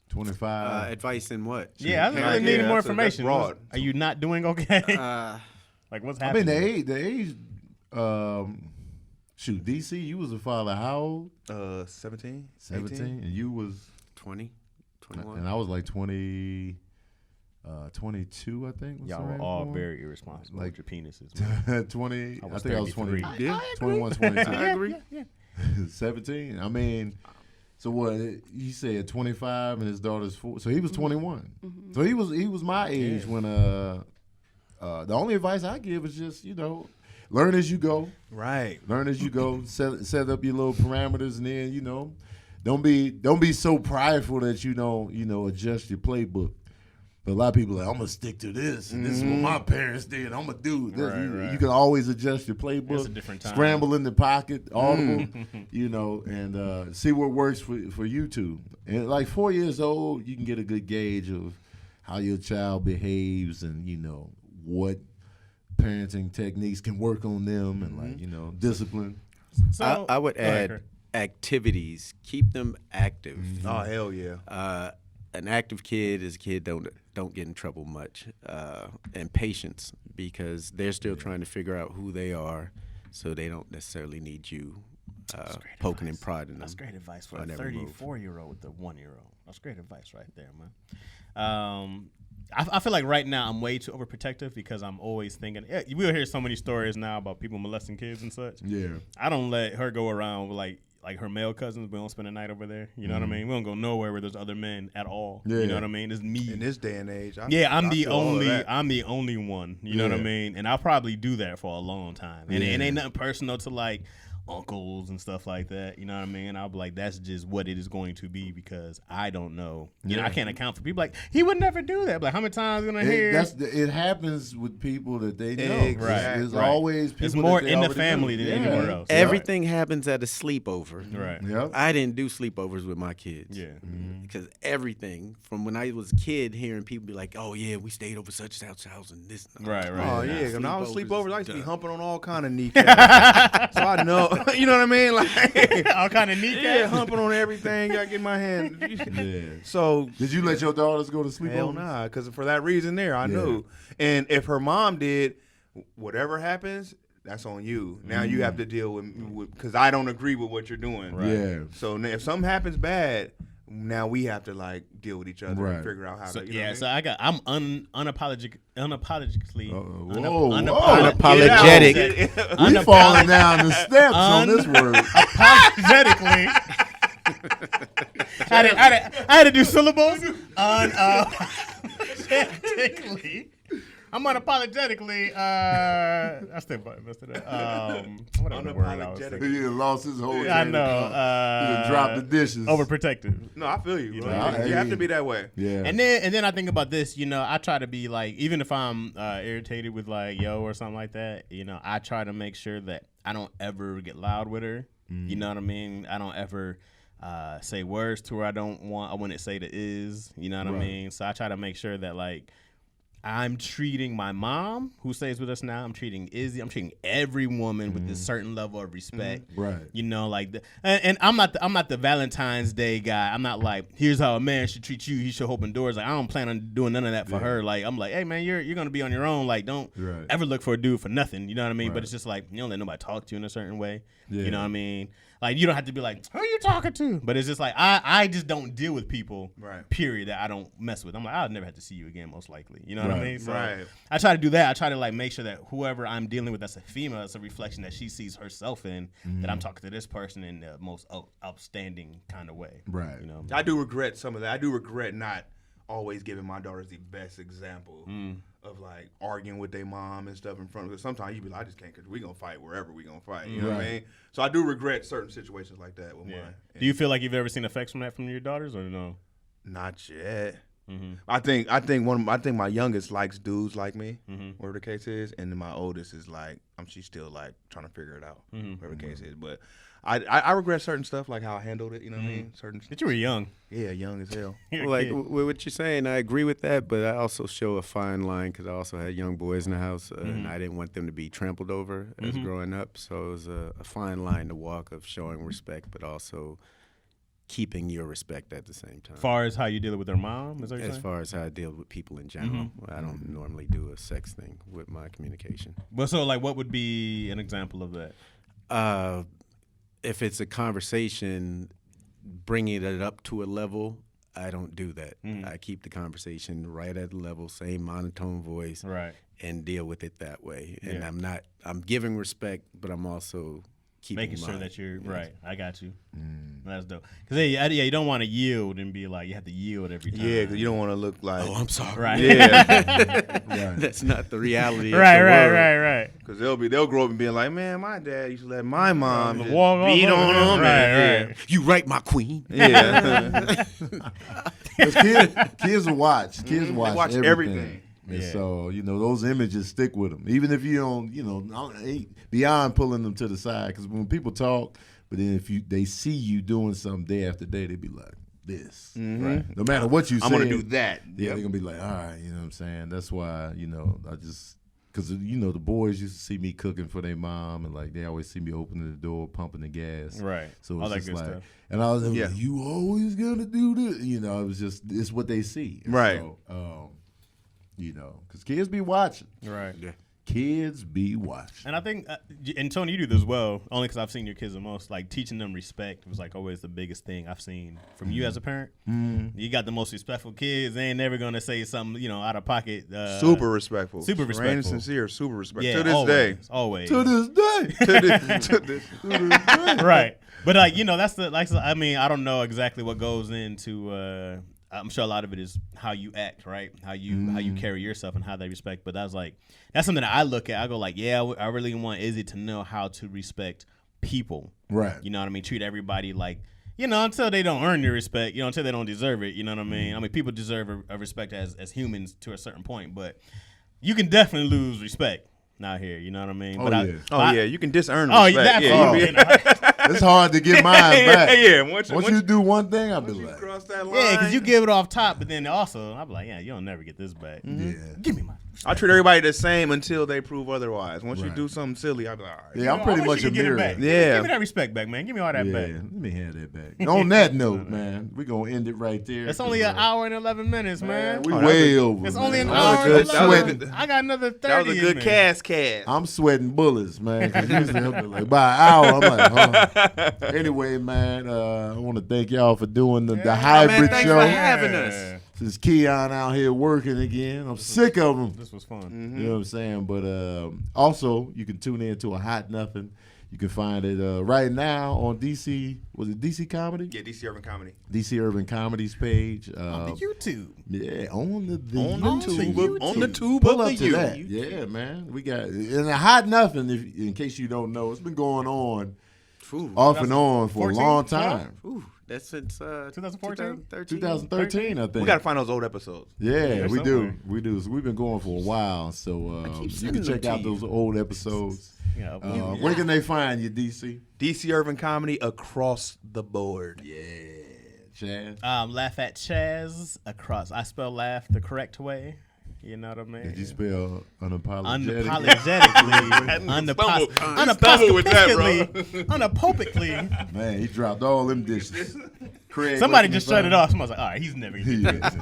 25.
Advice in what?
Yeah, I really need more
that's
information.
broad.
Are you not doing okay? Like what's
I mean,
happening?
the age, shoot, DC, you was a father how old?
17?
17?
18?
And you was,
20, 21.
and I was like 20, 22, I think. Was
Y'all
the
were
range
all
for?
very irresponsible
Like-
with your penises. Man.
20, I
was
think I was
33.
20,
Yeah.
21, 22.
I agree.
17. I mean, so what? You said 25 and his daughter's 4. So he was 21. So he was my age when the only advice I give is just, learn as you go.
Right.
Learn as you go. Set up your little parameters, and then don't be so prideful that you don't adjust your playbook. But a lot of people are like, I'm gonna stick to this, and this is what my parents did. I'm gonna do this.
Right.
You can always adjust your playbook.
It's a different time.
Scramble in the pocket, audible, and see what works for you two. And like 4 years old, you can get a good gauge of how your child behaves, and what parenting techniques can work on them, and discipline.
So
I would
go ahead,
add
Kurt.
activities. Keep them active.
Oh, hell yeah.
An active kid is a kid don't get in trouble much, and patience, because they're still trying to figure out who they are, so they don't necessarily need you poking and prodding them.
That's great advice for
on
a
every move.
34-year-old with a 1-year-old. That's great advice right there, man. I feel like right now I'm way too overprotective because I'm always thinking. We'll hear so many stories now about people molesting kids and such.
Yeah.
I don't let her go around with like her male cousins. We don't spend the night over there. You know what I mean? We don't go nowhere where there's other men at all.
Yeah.
You know what I mean? It's me.
In this day and age.
I'm
I
the
feel all of
only.
that.
I'm the only one. You know what I
Yeah.
mean? And I'll probably do that for a long time. And it
Yeah.
ain't nothing personal to like uncles and stuff like that. You know what I mean? I'll be like, that's just what it is going to be because I don't know. You know, I can't account for people like he would never do that. But like, how many times gonna hear?
It happens with people that they know.
Exactly.
There's
Right.
always people
It's more
that they
in the
already
family
know.
than anywhere else.
Everything happens at a sleepover.
Right.
Yep.
I didn't do sleepovers with my kids.
Yeah.
Because everything from when I was a kid, hearing people be like, "Oh yeah, we stayed over such and such house and this."
Right.
Oh, yeah. When I was
Sleepovers
sleepovers, I used to be
done.
humping on all kind of kneecaps. So I know. You know what I mean? Like,
All kind of neat.
yeah, humping on everything. Got to get my hand.
Yeah.
So
Did you let your daughters go to sleep?
hell nah, because for that reason there, I knew. And if her mom did, whatever happens, that's on you. Now you have to deal with because I don't agree with what you're doing.
Right. Yeah.
So if something happens bad, now we have to like deal with each other
Right.
and figure out how
So,
to. You know what
so
I mean?
I'm unapologetically
Whoa.
Unapologetic.
We falling down the steps on this word.
Apologetically. I had to do syllables. Unapologetically. I'm unapologetically. I still messed it up. Whatever the word I was thinking.
He done lost his whole.
I
train
know.
of thought. He done dropped the dishes.
Overprotective.
No, I feel you. Bro.
know,
You have to be that way.
Yeah.
And then I think about this, I try to be like, even if I'm irritated with like yo or something like that, I try to make sure that I don't ever get loud with her. You know what I mean? I don't ever say words to her I wouldn't say the is. You know what I mean? So I try to make sure that like I'm treating my mom, who stays with us now. I'm treating Izzy. I'm treating every woman with this certain level of respect.
Right.
And I'm not the Valentine's Day guy. I'm not like, here's how a man should treat you. He should open doors. Like I don't plan on doing none of that for her. Like I'm like, hey man, you're gonna be on your own. Like don't ever look for a dude for nothing. You know what I mean? But it's just like you don't let nobody talk to you in a certain way.
Yeah.
You know what I mean? Like you don't have to be like, who are you talking to? But it's just like I just don't deal with people.
Right.
Period. That I don't mess with. I'm like I'll never have to see you again, most likely. You know what I
Right.
mean? So
Right.
I try to do that. I try to like make sure that whoever I'm dealing with that's a female, it's a reflection that she sees herself in. That I'm talking to this person in the most outstanding kind of way.
Right.
You know.
I do regret some of that. I do regret not always giving my daughters the best example of like arguing with their mom and stuff in front of us. Sometimes you be like, I just can't, because we gonna fight wherever we gonna fight. You know what I mean? So I do regret certain situations like that with mine.
Do you feel like you've ever seen effects from that from your daughters or no?
Not yet.
Mm-hmm.
I think my youngest likes dudes like me, whatever the case is, and then my oldest is like, she's still like trying to figure it out, whatever the case is. But I regret certain stuff, like how I handled it. You know what I mean? Certain.
But you were young.
Yeah, young as hell.
Like with what you're saying, I agree with that, but I also show a fine line because I also had young boys in the house, and I didn't want them to be trampled over as growing up. So it was a fine line to walk of showing respect, but also keeping your respect at the same time.
As far as how you deal with their mom, is that what you're
As
saying?
far as how I deal with people in general, I don't normally do a sex thing with my communication.
Well, so like, what would be an example of that?
If it's a conversation, bringing it up to a level, I don't do that. I keep the conversation right at the level, same monotone voice,
Right.
and deal with it that way. And I'm giving respect, but I'm also keeping
Making sure
mind.
that you're right. I got you. That's dope. Because you don't want to yield and be like, you have to yield every time.
Yeah, because you don't want to look like.
Oh, I'm sorry.
Right.
Yeah.
That's not the reality.
Right.
Because they'll grow up and be like, man, my dad used to let my mom just
Walk
beat
off
on him.
Right.
You right, my queen.
Yeah.
Because kids will watch. Kids
They
watch,
watch everything.
And so, those images stick with them. Even if you don't, beyond pulling them to the side. Because when people talk, but then if they see you doing something day after day, they be like, this. Right. No matter what you say.
I'm going to do that.
Yeah, they're going to be like, all right, you know what I'm saying? That's why, I just, because, the boys used to see me cooking for their mom, and, like, they always see me opening the door, pumping the gas.
Right.
So
All
it's
that
just
good
like,
stuff.
and I was like, you always going to do this? It was just, it's what they see. And
Right.
So, because kids be watching.
Right.
Yeah.
Kids be watching.
And I think, and Tony, you do this well, only because I've seen your kids the most. Like, teaching them respect was, like, always the biggest thing I've seen from you as a parent. You got the most respectful kids. They ain't never going to say something, out of pocket.
Super respectful.
Super respectful.
And sincere, super respectful.
Yeah,
to this day.
Always.
To this day.
To this day.
Right. But, like, that's I don't know exactly what goes into, I'm sure a lot of it is how you act, right? How you carry yourself and how they respect. But that's something that I look at. I go like, I really want Izzy to know how to respect people.
Right.
You know what I mean? Treat everybody like, until they don't earn your respect, until they don't deserve it. You know what I mean? I mean, people deserve a respect as humans to a certain point, but you can definitely lose respect out here. You know what I mean?
You can disearn
Oh,
respect.
absolutely.
It's hard to get mine back.
Yeah.
Once you do one thing, I'll be
you
like,
cross that line.
Yeah, because you give it off top, but then also, I'll be like, you'll never get this back.
yeah.
Give me my
I treat everybody the same until they prove otherwise. Once you
Right.
do something silly, I'll be like, all right.
Yeah, I'm pretty much a mirror.
Back.
Yeah.
Give me that respect back, man. Give me all that
Yeah,
back.
let me have that back. On that note, man, we're going to end it right there.
It's only an hour and 11 minutes, man.
We way over.
It's
man.
only an
That was
hour.
good.
and
That was
11.
good.
I got another 30.
That was a good
in me.
cast.
I'm sweating bullets, man. 'Cause usually I'll be like, by an hour, I'm like, huh. Anyway, man, I want to thank y'all for doing the hybrid
thanks
show.
for having us.
Since Keon out here working again, I'm sick of him.
This was fun.
You know what I'm saying? But also, you can tune in to a Hot Nothing. You can find it right now on DC. Was it DC Comedy?
Yeah, DC Ervin Comedy.
DC Urban Comedy's page.
On the YouTube.
Yeah, on the
YouTube.
On the tube
Pull
of
up
the
to that. Yeah, man. We got and a Hot Nothing. In case you don't know, it's been going on off and on for a
14,
long
12?
time.
Ooh, that's since
2014?
2013, I think.
We got to find those old episodes.
Yeah, we do.
somewhere.
We do. So we've been going for a while. So you can
sending
check
them
out
to
those old episodes.
Yeah.
Where can they find you, DC?
DC Ervin Comedy across the board.
Yeah, Chad.
Laugh at Chaz across. I spell laugh the correct way. You know what I mean?
Did you spell unapologetic?
Stumble with that, bro.
Unapologetically.
Man, he dropped all them dishes. Craig,
Somebody
where
just
can
shut
you
it off. Somebody's like, all right, he's never going to do this.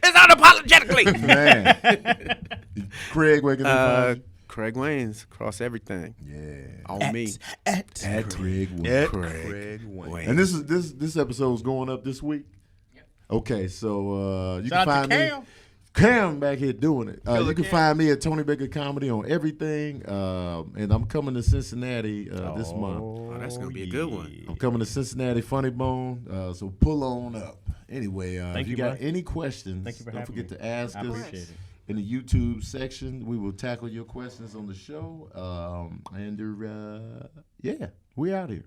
It's unapologetically.
Man. Craig, where can they find you?
Craig Wayne's across everything.
Yeah.
On me.
At Craig Wayne.
Ed
Craig
Wayne.
And this episode's going up this week? Yep. Okay, so you
Shout
can
out to
find me.
Cam.
Cam back here doing it. You can
Cam.
find me at Tony Baker Comedy on everything. And I'm coming to Cincinnati this month.
Oh, that's going to be a good one.
I'm coming to Cincinnati Funny Bone. So pull on up. Anyway, if you got
bro.
any questions,
Thank you for
don't
having
forget
me.
to ask
I
us.
appreciate it.
in the YouTube section. We will tackle your questions on the show. Yeah, we out here.